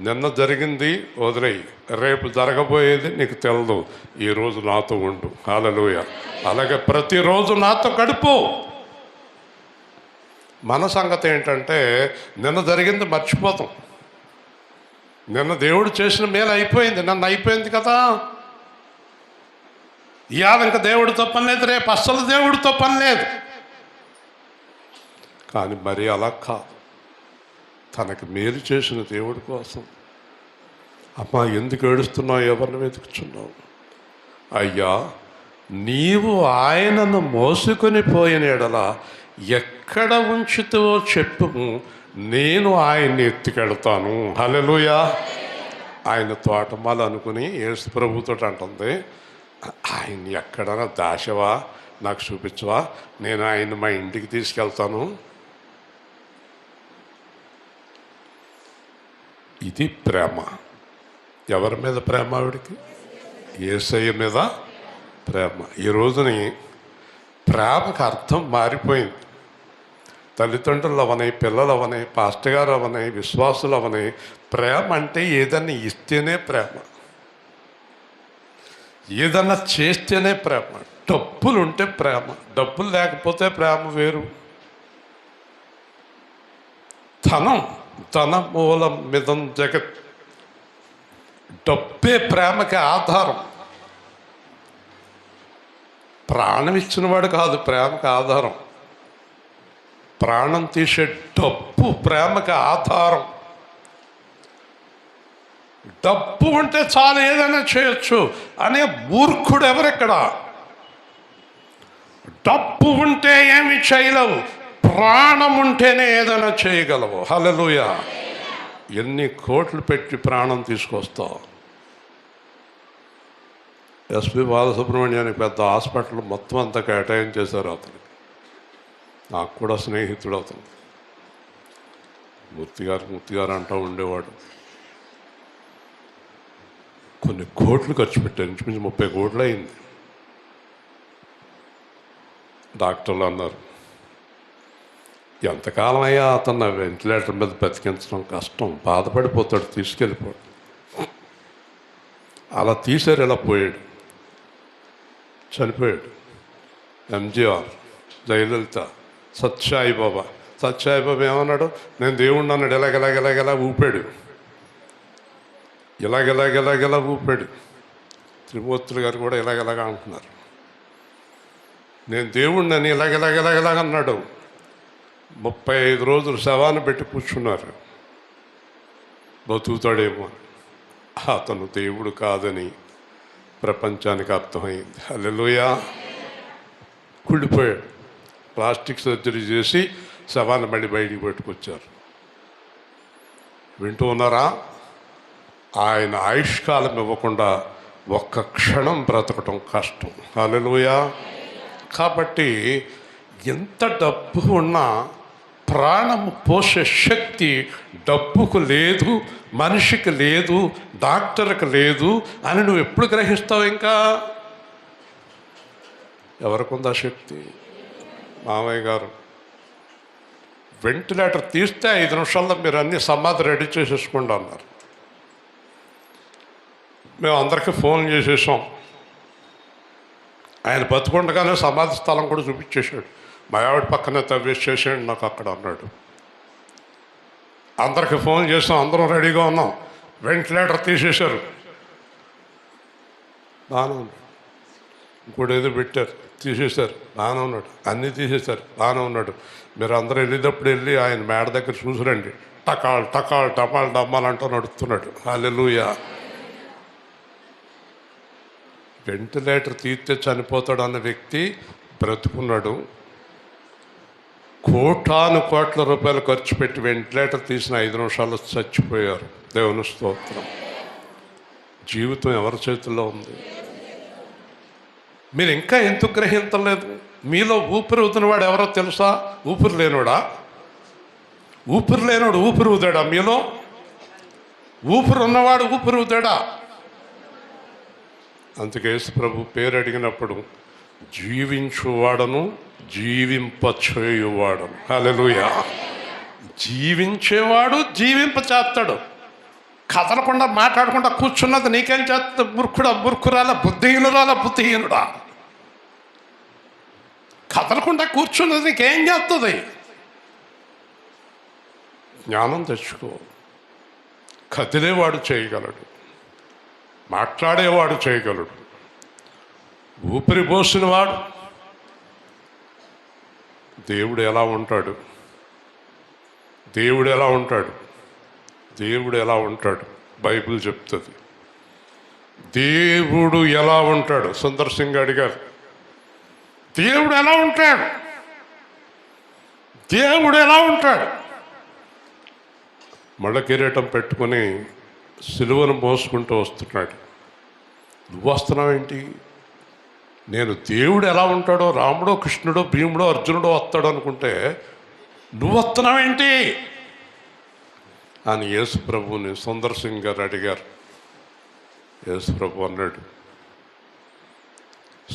[SPEAKER 1] నిన్న జరిగింది వదిలేయి, రేపు జరగబోయేది నీకు తెలదు, ఈరోజు నాతో ఉండు. హల్లెలూయా! అలాగే ప్రతిరోజు నాతో గడుపు. మన సంగతి ఏంటంటే నిన్న జరిగింది మర్చిపోతాం, నిన్న దేవుడు చేసిన మేలు అయిపోయింది, నన్ను అయిపోయింది కదా. ఇవాళ ఇంకా దేవుడితో పని లేదు, రేపు అస్సలు దేవుడితో పని లేదు. కానీ మరి అలా కాదు, తనకి మేలు చేసిన దేవుడి కోసం. అమ్మా ఎందుకు ఏడుస్తున్నావు, ఎవరిని వెతుకుతున్నావు? అయ్యా నీవు ఆయనను మోసుకొని పోయిన ఎడల ఎక్కడ ఉంచుతావో చెప్పుము, నేను ఆయన్ని ఎత్తుకెళ్తాను. హల్లెలూయా. ఆయన తోటమాల అనుకుని యేసు ప్రభుతో అంటుంది, ఆయన్ని ఎక్కడైనా దాచవా, నాకు చూపించవా, నేను ఆయన్ని మా ఇంటికి తీసుకెళ్తాను. ఇది ప్రేమ. ఎవరి మీద ప్రేమ? ఆవిడికి యేసయ్య మీద ప్రేమ. ఈ రోజుని ప్రేమకు అర్థం మారిపోయింది. తల్లిదండ్రులు అవని, పిల్లలు అవని, పాస్టర్ గారు అవని, విశ్వాసులు అవని, ప్రేమ అంటే ఏదన్నా ఇస్తేనే ప్రేమ, ఏదన్నా చేస్తేనే ప్రేమ. డబ్బులు ఉంటే ప్రేమ, డబ్బులు లేకపోతే ప్రేమ వేరు. ధన మూలం మిదం జగత్. డబ్బే ప్రేమకి ఆధారం. ప్రాణం ఇచ్చినవాడు కాదు ప్రేమకి ఆధారం. ప్రాణం తీసే డబ్బు ప్రేమకి ఆధారం. డబ్బు ఉంటే చాలు ఏదైనా చేయొచ్చు అనే మూర్ఖుడు ఎవరెక్కడ? డబ్బు ఉంటే ఏమి చేయలేవు, ప్రాణం ఉంటేనే ఏదైనా చేయగలవు. హల్లెలూయా. ఎన్ని కోట్లు పెట్టి ప్రాణం తీసుకొస్తావు? ఎస్పి బాలసుబ్రహ్మణ్యానికి పెద్ద హాస్పిటల్ మొత్తం అంతా కేటాయించేశారు అతనికి. నాకు కూడా స్నేహితుడు అతను. మూర్తి గారు అంటూ ఉండేవాడు. కొన్ని కోట్లు ఖర్చు పెట్టారు, ఇంచుమించు 30 కోట్లు అయింది. డాక్టర్లు అన్నారు, ఎంతకాలం అయ్యా అతను వెంటిలేటర్ మీద బతికించడం కష్టం, బాధపడిపోతాడు, తీసుకెళ్ళిపోడు. అలా తీశారు, ఇలా పోయాడు, చనిపోయాడు. ఎంజీఆర్, జయలలిత, సత్యసాయిబాబా. సత్యసాయిబాబా ఏమన్నాడు? నేను దేవుణ్ణి అన్నాడు. ఎలాగెలాగెలాగెలా ఊపాడు, ఇలాగెలాగెలాగెలా ఊపాడు. త్రిమూర్తులు గారు కూడా ఇలాగెలాగా అంటున్నారు, నేను దేవుణ్ణి అని ఇలాగెలాగెలాగెలాగన్నాడు. 35 రోజులు శవాన్ని పెట్టి కూర్చున్నారు, బతుకుతాడేమో. అతను దేవుడు కాదని ప్రపంచానికి అర్థమైంది. హల్లెలూయా. కుళ్ళిపోయాడు. ప్లాస్టిక్ సర్జరీ చేసి శవాన్ని మళ్ళీ బయటికి పెట్టుకొచ్చారు. వింటూ ఉన్నారా? ఆయన ఆయుష్కాలం ఇవ్వకుండా ఒక్క క్షణం బ్రతకటం కష్టం. హల్లెలూయా. కాబట్టి ఎంత డబ్బు ఉన్నా ప్రాణము పోసే శక్తి డబ్బుకు లేదు, మనిషికి లేదు, డాక్టర్కి లేదు అని నువ్వు ఎప్పుడు గ్రహిస్తావు? ఇంకా ఎవరికి ఉందా శక్తి? మామయ్య గారు వెంటిలేటర్ తీస్తే 5 నిమిషాల్లో మీరు అన్ని సమాధి రెడీ చేసేసుకోండి అన్నారు. మేము అందరికీ ఫోన్ చేసేసాం. ఆయన బతుకుండగానే సమాధి స్థలం కూడా చూపించేశాడు. మా ఆవిడ పక్కనే తవ్వేసి చేసేయండి నాకు అక్కడ అన్నాడు. అందరికి ఫోన్ చేసాం, అందరం రెడీగా ఉన్నాం. వెంటిలేటర్ తీసేశారు, బాగానే ఉన్నాడు. ఇంకోటి ఏదో పెట్టారు, తీసేశారు, బాగానే ఉన్నాడు. అన్నీ తీసేశారు, బాగానే ఉన్నాడు. మీరు అందరూ వెళ్ళేటప్పుడు వెళ్ళి ఆయన మేడ దగ్గర చూసిరండి, టకాల్ టకాల్ టపాల్ డమ్మాలంటూ నడుస్తున్నాడు. హల్లెలూయా. వెంటిలేటర్ తీస్తే చనిపోతాడు అన్న వ్యక్తి బ్రతుకున్నాడు. కోట్ల రూపాయలు ఖర్చు పెట్టి వెంటిలేటర్ తీసిన 5 నిమిషాల్లో చచ్చిపోయారు. దేవుని స్తోత్రం. జీవితం ఎవరి చేతుల్లో ఉంది? మీరు ఇంకా ఎందుకు గ్రహించలేదు? మీలో ఊపిరి ఊదినవాడు ఎవరో తెలుసా? ఊపిరి లేనోడా? ఊపిరి లేనోడు ఊపిరి ఊదాడా? మీలో ఊపిరి ఉన్నవాడు ఊపిరి ఊదాడా? అందుకే యేసు ప్రభు పేరు అడిగినప్పుడు జీవించువాడను జీవింపచేయువాడను. హల్లెలూయా. జీవించేవాడు జీవింపచేస్తాడు. కదలకుండా మాట్లాడకుండా కూర్చున్నది నీకేం చేస్తుంది? మూర్ఖుడా, మూర్ఖురాల, బుద్ధిహీనుడా. కదలకుండా కూర్చున్నది నీకేం చేస్తుంది? జ్ఞానం తెచ్చుకో. కదిలేవాడు చేయగలడు, మాట్లాడేవాడు చేయగలడు, ఊపిరి పోసినవాడు. దేవుడు ఎలా ఉంటాడు? దేవుడు ఎలా ఉంటాడు? దేవుడు ఎలా ఉంటాడు? బైబిల్ చెప్తుంది. దేవుడు ఎలా ఉంటాడు? సుందర్ సింగ్ అడిగారు, దేవుడు ఎలా ఉంటాడు? దేవుడు ఎలా ఉంటాడు? మళ్ళ కిరీటం పెట్టుకొని సిలువను మోసుకుంటూ వస్తున్నాడు. నువ్వు వస్తున్నావేంటి? నేను దేవుడు ఎలా ఉంటాడో, రాముడో కృష్ణుడో భీముడో అర్జునుడో వస్తాడు అనుకుంటే నువ్వు వస్తున్నావేంటి అని యేసు ప్రభువుని సుందర్ సింగ్ గారు అడిగారు. యేసు ప్రభు అన్నాడు,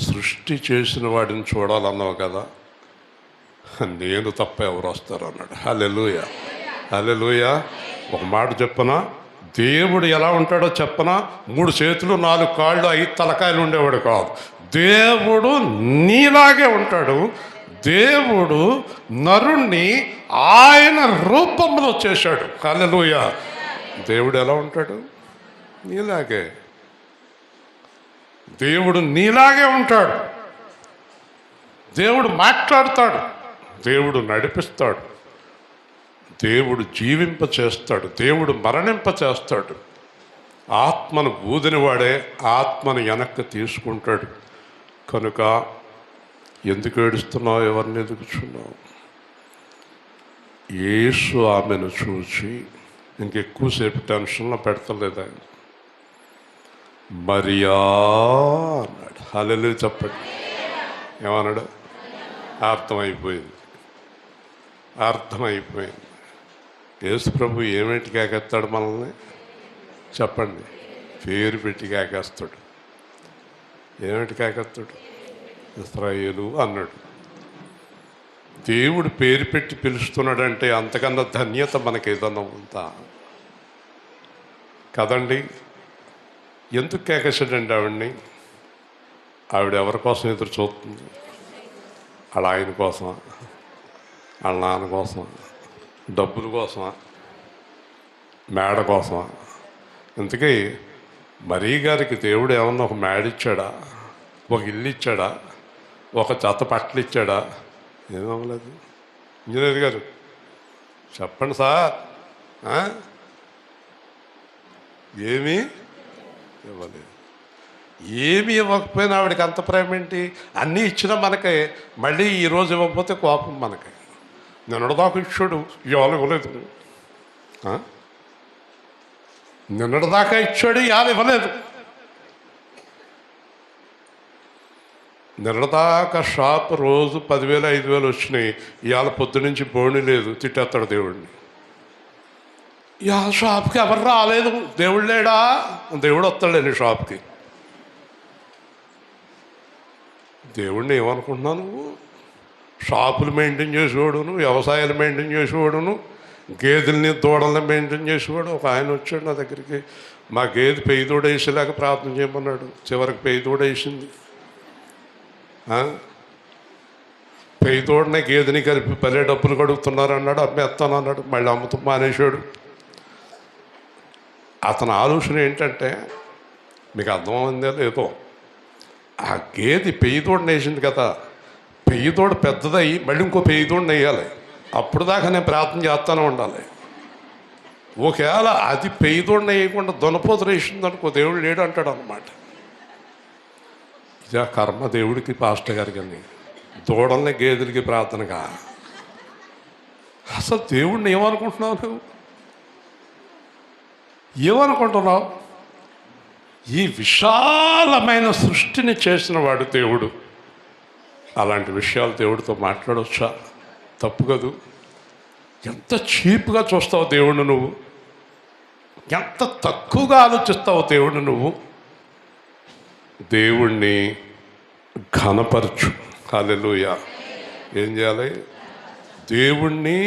[SPEAKER 1] సృష్టి చేసిన వాడిని చూడాలన్నావు కదా, నేను తప్ప ఎవరు వస్తారు అన్నాడు. హల్లెలూయా, హల్లెలూయా. ఒక మాట చెప్పనా? దేవుడు ఎలా ఉంటాడో చెప్పనా? 3 చేతులు 4 కాళ్ళు 5 తలకాయలు ఉండేవాడు కాదు. దేవుడు నీలాగే ఉంటాడు. దేవుడు నరుణ్ణి ఆయన రూపంలో చేశాడు. హల్లెలూయా. దేవుడు ఎలా ఉంటాడు? నీలాగే. దేవుడు నీలాగే ఉంటాడు. దేవుడు మాట్లాడతాడు, దేవుడు నడిపిస్తాడు, దేవుడు జీవింప చేస్తాడు, దేవుడు మరణింప చేస్తాడు. ఆత్మను ఊదినవాడే ఆత్మను వెనక్కి తీసుకుంటాడు. కనుక ఎందుకు ఏడుస్తున్నావు? ఎవరిని ఎదుగుచున్నావు? యేసు ఆమెను చూసి ఇంకెక్కువసేపు టెన్షన్లో పెడతలేదు ఆయన. మరియా అన్నాడు. హల్లెలూయా చెప్పండి. ఏమన్నాడు? అర్థమైపోయింది, అర్థమైపోయింది. యేసు ప్రభు ఏమిటి కాకేస్తాడు మనల్ని? చెప్పండి. పేరు పెట్టి కాకేస్తాడు. ఏమిటి కాకేస్తాడు? ఇశ్రాయేలు అన్నాడు. దేవుడు పేరు పెట్టి పిలుస్తున్నాడంటే అంతకన్నా ధన్యత మనకి ఏదన్నా ఉందా? కదండి. ఎందుకు కేకేశాడండి ఆవిడ్ని? ఆవిడ ఎవరి కోసం ఎదురు చూస్తుంది? వాళ్ళ ఆయన కోసమా? వాళ్ళ నాన్న కోసమా? డబ్బుల కోసమా? మేడ కోసమా? ఇంతకీ మరీ గారికి దేవుడు ఏమన్నా ఒక మేడ ఇచ్చాడా? ఒక ఇల్లు ఇచ్చాడా? ఒక జత బట్టలు ఇచ్చాడా? ఏమవ్వలేదు. ఇంజనీర్ గారు చెప్పండి సార్. ఏమీ ఇవ్వలేదు. ఏమి ఇవ్వకపోయినా ఆవిడకి అంత ప్రేమ ఏంటి? అన్నీ ఇచ్చినా మనకి మళ్ళీ ఈరోజు ఇవ్వకపోతే కోపం మనకి. నిన్నటిదాకా ఇచ్చాడు, ఇవాళ ఇవ్వలేదు. నిన్నటిదాకా ఇచ్చాడు, ఇవాళ ఇవ్వలేదు. నిన్నటిదాకా షాప్ రోజు 10,000 5,000 వచ్చినాయి, ఇవాళ పొద్దునుంచి బోణి లేదు, తిట్టేస్తాడు దేవుడిని. ఇవాళ షాప్కి ఎవరు రాలేదు, దేవుడు లేడా? దేవుడు వస్తాడండి షాప్కి. దేవుడిని ఏమనుకుంటున్నావు నువ్వు? షాపులు మెయింటైన్ చేసేవాడును, వ్యవసాయాలు మెయింటైన్ చేసేవాడును, గేదెల్ని దూడల్ని మెయింటైన్ చేసేవాడు. ఒక ఆయన వచ్చాడు నా దగ్గరికి, మా గేదె పెయ్యి దూడ వేసేలాగా ప్రార్థన చేయమన్నాడు. చివరికి పెయ్యి దూడ వేసింది. పెయ్యి దూడనే గేదెని కలిపి భలే డబ్బులు కడుగుతున్నారు అన్నాడు. అమ్మేస్తాను అన్నాడు. మళ్ళీ అమ్ముతూ మానేశాడు. అతని ఆలోచన ఏంటంటే, మీకు అర్థమైందో లేదో, ఆ గేదె పెయ్యి దూడని వేసింది కదా, పెయ్యి దూడ పెద్దదయ్యి మళ్ళీ ఇంకో పెయ్యి దూడని వేయాలి. అప్పుడు దాకా నేను ప్రార్థన చేస్తూనే ఉండాలి. ఒకవేళ అది పెయ్యి దూడని వేయకుండా దొనపోతు వేసింది అనుకో, దేవుడు లేడు అంటాడు అన్నమాట. ఇదే కర్మ దేవుడికి, పాస్టర్ గారికి అని దూడల్ని గేదెలకి ప్రార్థనగా. అసలు దేవుడిని ఏమనుకుంటున్నావు నువ్వు? ఏమనుకుంటున్నావు? ఈ విశాలమైన సృష్టిని చేసిన వాడు దేవుడు. అలాంటి విషయాలు దేవుడితో మాట్లాడవచ్చా? తప్పు కదూ. ఎంత చీప్గా చూస్తావు దేవుడిని నువ్వు, ఎంత తక్కువగా ఆలోచిస్తావు దేవుడిని నువ్వు. దేవుణ్ణి ఘనపరచు. హల్లెలూయా. ఏం చేయాలి? దేవుణ్ణి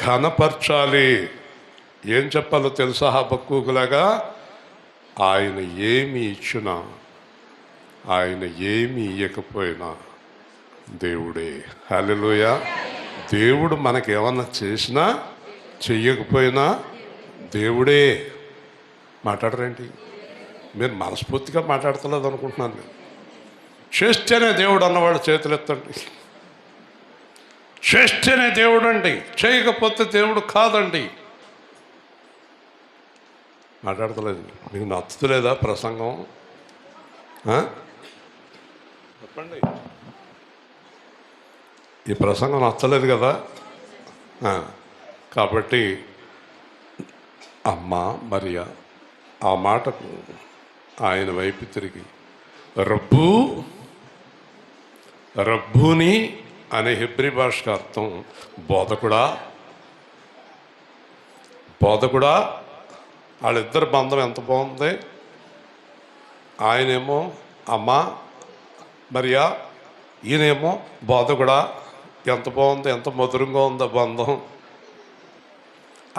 [SPEAKER 1] ఘనపరచాలి. ఏం చెప్పాలో తెలుసా? హబక్కూకులాగా ఆయన ఏమి ఇచ్చినా, ఆయన ఏమి ఇవ్వకపోయినా దేవుడే. హల్లెలూయా. దేవుడు మనకేమన్నా చేసినా చెయ్యకపోయినా దేవుడే. మాట్లాడరేంటి? మీరు మనస్ఫూర్తిగా మాట్లాడతలేదు అనుకుంటున్నాను నేను. చేస్తేనే దేవుడు అన్నవాడు చేతులు ఎత్తండి. చేస్తేనే దేవుడు అండి, చేయకపోతే దేవుడు కాదండి. మాట్లాడతలేదు. మీకు నచ్చుతలేదా ప్రసంగం? చెప్పండి. ఈ ప్రసంగం నచ్చలేదు కదా. కాబట్టి అమ్మ మరియా ఆ మాటకు ఆయన వైపు తిరిగి రబ్బూని అనే హెబ్రీ భాషకు అర్థం బోధకుడా. వాళ్ళిద్దరి బంధం ఎంత బాగుంది. ఆయనేమో అమ్మ మరియా, ఈయనేమో బోధకుడా. ఎంత బాగుంది, ఎంత మధురంగా ఉందో బంధం.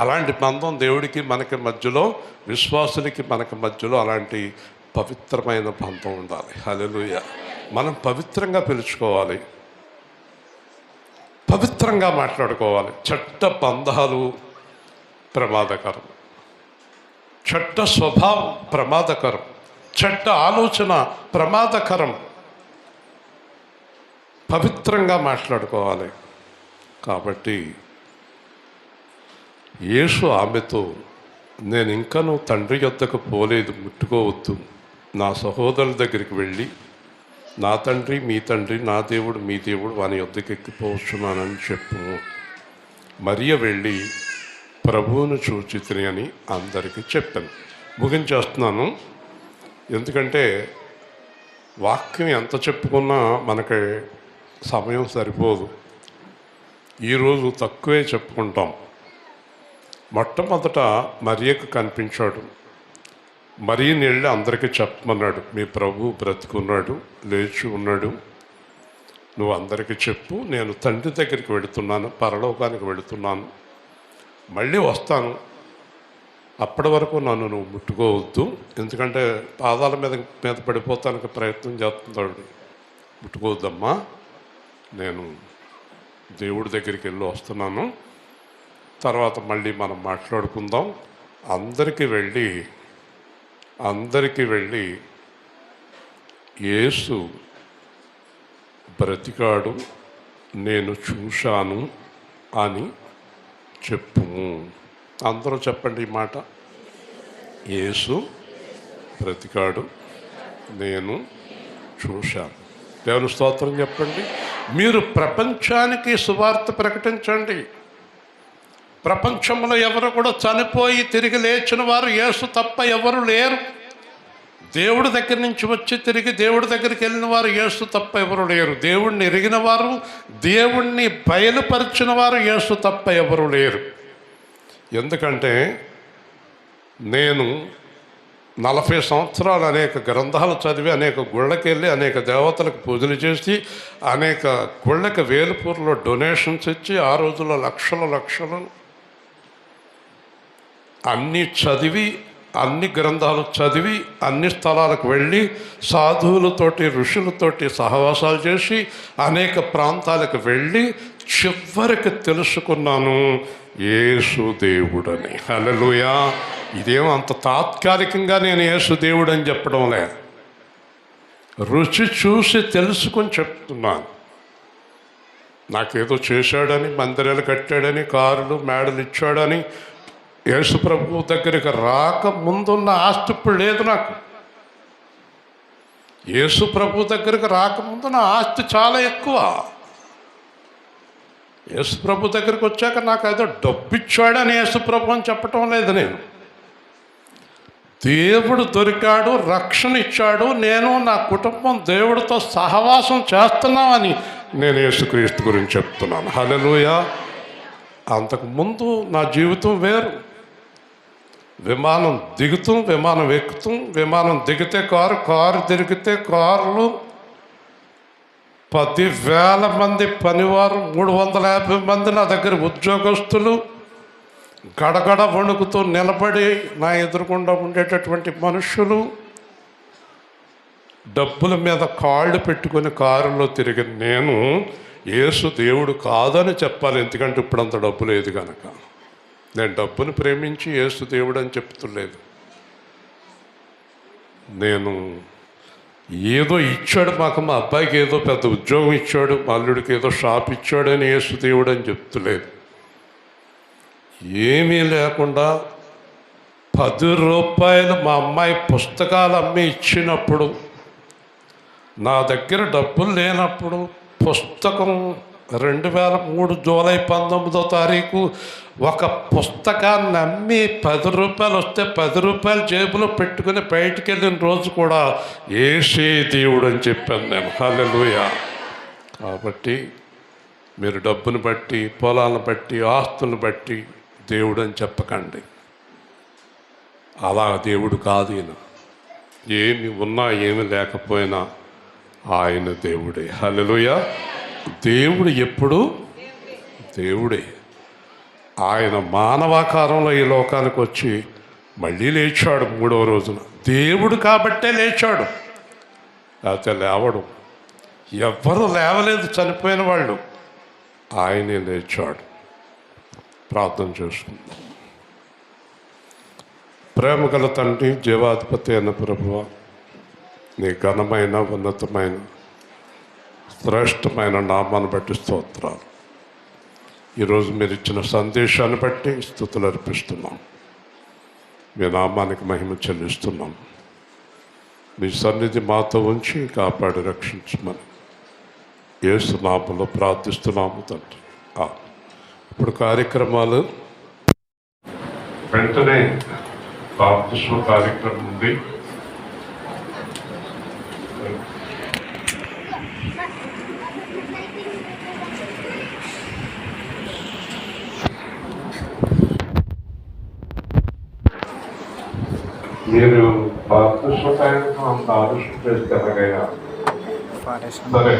[SPEAKER 1] అలాంటి బంధం దేవుడికి మనకి మధ్యలో, విశ్వాసులకి మనకి మధ్యలో అలాంటి పవిత్రమైన బంధం ఉండాలి. హల్లెలూయా. మనం పవిత్రంగా పిలుచుకోవాలి, పవిత్రంగా మాట్లాడుకోవాలి. చెడ్డ బంధాలు ప్రమాదకరం, చెడ్డ స్వభావం ప్రమాదకరం, చెడ్డ ఆలోచన ప్రమాదకరం. పవిత్రంగా మాట్లాడుకోవాలి. కాబట్టి యేసు ఆమెతో, నేను ఇంకనూ తండ్రి యొద్దకు పోలేదు, ముట్టుకోవద్దు. నా సహోదరుల దగ్గరికి వెళ్ళి, నా తండ్రి మీ తండ్రి, నా దేవుడు మీ దేవుడు, వాని యొద్దకు ఎక్కిపోవచ్చున్నానని చెప్పు. మరియ వెళ్ళి ప్రభువును చూచితిని అని అందరికీ చెప్పాను. ముగించేస్తున్నాను, ఎందుకంటే వాక్యం ఎంత చెప్పుకున్నా మనకి సమయం సరిపోదు. ఈరోజు తక్కువే చెప్పుకుంటాం. మొట్టమొదట మరియకు కనిపించాడు. మరియని వెళ్ళి అందరికీ చెప్పమన్నాడు, మీ ప్రభు బ్రతికున్నాడు, లేచి ఉన్నాడు, నువ్వు అందరికీ చెప్పు. నేను తండ్రి దగ్గరికి వెళుతున్నాను, పరలోకానికి వెళుతున్నాను, మళ్ళీ వస్తాను. అప్పటి వరకు నన్ను నువ్వు ముట్టుకోవద్దు, ఎందుకంటే పాదాల మీద పడిపోతానికి ప్రయత్నం చేస్తున్నాడు. ముట్టుకోవద్దమ్మా, నేను దేవుడి దగ్గరికి వెళ్ళి వస్తున్నాను, తర్వాత మళ్ళీ మనం మాట్లాడుకుందాం. అందరికీ వెళ్ళి యేసు బ్రతికాడు, నేను చూశాను అని చెప్పు. అందరూ చెప్పండి ఈ మాట. యేసు బ్రతికాడు, నేను చూశాను. దేవుని స్తోత్రం చెప్పండి. మీరు ప్రపంచానికి సువార్త ప్రకటించండి. ప్రపంచంలో ఎవరు కూడా చనిపోయి తిరిగి లేచిన వారు యేసు తప్ప ఎవరు లేరు. దేవుడి దగ్గర నుంచి వచ్చి తిరిగి దేవుడి దగ్గరికి వెళ్ళిన వారు యేసు తప్ప ఎవరు లేరు. దేవుణ్ణి ఎరిగిన వారు, దేవుణ్ణి బయలుపరిచిన వారు యేసు తప్ప ఎవరు లేరు. ఎందుకంటే నేను 40 సంవత్సరాలు అనేక గ్రంథాలు చదివి, అనేక గుళ్ళకి వెళ్ళి, అనేక దేవతలకు పూజలు చేసి, అనేక గుళ్ళకి వేలుపూర్లో డొనేషన్స్ ఇచ్చి, ఆ రోజుల్లో లక్షలు అన్నీ చదివి, అన్ని గ్రంథాలు చదివి, అన్ని స్థలాలకు వెళ్ళి, సాధువులతోటి ఋషులతోటి సహవాసాలు చేసి, అనేక ప్రాంతాలకు వెళ్ళి చివరికి తెలుసుకున్నాను యేసు దేవుడని. హల్లెలూయా. ఇదేమో అంత తాత్కాలికంగా నేను యేసు దేవుడు అని చెప్పడంలే, రుచి చూసి తెలుసుకొని చెప్తున్నాను. నాకేదో చేశాడని, మందిరాలు కట్టాడని, కారులు మేడలు ఇచ్చాడని, యేసు ప్రభు దగ్గరికి రాక ముందున్న ఆస్తి ఇప్పుడు లేదు నాకు. యేసు ప్రభు దగ్గరికి రాకముందు నా ఆస్తి చాలా ఎక్కువ. యేసు ప్రభు దగ్గరికి వచ్చాక నాకు ఏదో డబ్బు ఇచ్చాడని యేసు ప్రభు అని చెప్పటం లేదు నేను. దేవుడు దొరికాడు, రక్షణ ఇచ్చాడు, నేను నా కుటుంబం దేవుడితో సహవాసం చేస్తున్నామని నేను యేసుక్రీస్తు గురించి చెప్తున్నాను. హల్లెలూయా. అంతకుముందు నా జీవితం వేరు. విమానం దిగుతాం, విమానం ఎక్కుతాం, విమానం దిగితే కారు, కారు దిగితే కార్లు, 10,000 మంది పనివారు, 350 మంది నా దగ్గర ఉద్యోగస్తులు, గడగడ వణుకుతూ నిలబడి నా ఎదురుకుండా ఉండేటటువంటి మనుషులు, డబ్బుల మీద కాళ్ళు పెట్టుకుని కారులో తిరిగి నేను యేసు దేవుడు కాదని చెప్పాలి, ఎందుకంటే ఇప్పుడంత డబ్బు లేదు కనుక. నేను డబ్బును ప్రేమించి యేసు దేవుడు అని చెప్తులేదు. నేను ఏదో ఇచ్చాడు మాకు, మా అబ్బాయికి ఏదో పెద్ద ఉద్యోగం ఇచ్చాడు, మా అల్లుడికి ఏదో షాప్ ఇచ్చాడు అని యేసు దేవుడు అని చెప్తులేదు. ఏమీ లేకుండా 10 రూపాయలు మా అమ్మాయి పుస్తకాలు అమ్మి ఇచ్చినప్పుడు, నా దగ్గర డబ్బులు లేనప్పుడు పుస్తకం 2003 జూలై 19వ తారీఖు ఒక పుస్తకాన్ని అమ్మి 10 రూపాయలు వస్తే 10 రూపాయలు జేబులో పెట్టుకుని బయటికి వెళ్ళిన రోజు కూడా యేసే దేవుడు అని చెప్పాను నేను. హల్లెలూయా. కాబట్టి మీరు డబ్బును బట్టి, పొలాలను బట్టి, ఆస్తులను బట్టి దేవుడు అని చెప్పకండి. అలా దేవుడు కాదు ఈయన. ఏమి ఉన్నా ఏమి లేకపోయినా ఆయన దేవుడే. హల్లెలూయా. దేవుడు ఎప్పుడు దేవుడే. ఆయన మానవాకారంలో ఈ లోకానికి వచ్చి మళ్ళీ లేచాడు 3వ రోజున. దేవుడు కాబట్టే లేచాడు, లేకపోతే లేవడు. ఎవ్వరూ లేవలేదు, చనిపోయిన వాళ్ళు. ఆయనే లేచాడు. ప్రార్థన చేసుకుందాం. ప్రేమ గల తండ్రి, జీవాధిపతి అయిన ప్రభువా, నీ ఘనమైన, ఉన్నతమైన, శ్రేష్టమైన నామాన్ని బట్టి స్తోత్రాలు. ఈరోజు మీరు ఇచ్చిన సందేశాన్ని బట్టి స్తుతులు అర్పిస్తున్నాం. మీ నామానికి మహిమ చెల్లిస్తున్నాం. మీ సన్నిధి మాతో ఉంచి కాపాడి రక్షించమని యేసు నామములో ప్రార్థిస్తున్నాము తండ్రి. ఇప్పుడు కార్యక్రమాలు వెంటనే బాప్తిస్మ కార్యక్రమం ఉంది. మీరు బాప్తిస్మ కార్యక్రమం అంత ఆలోచన చేస్తే ఎలాగైనా సరే.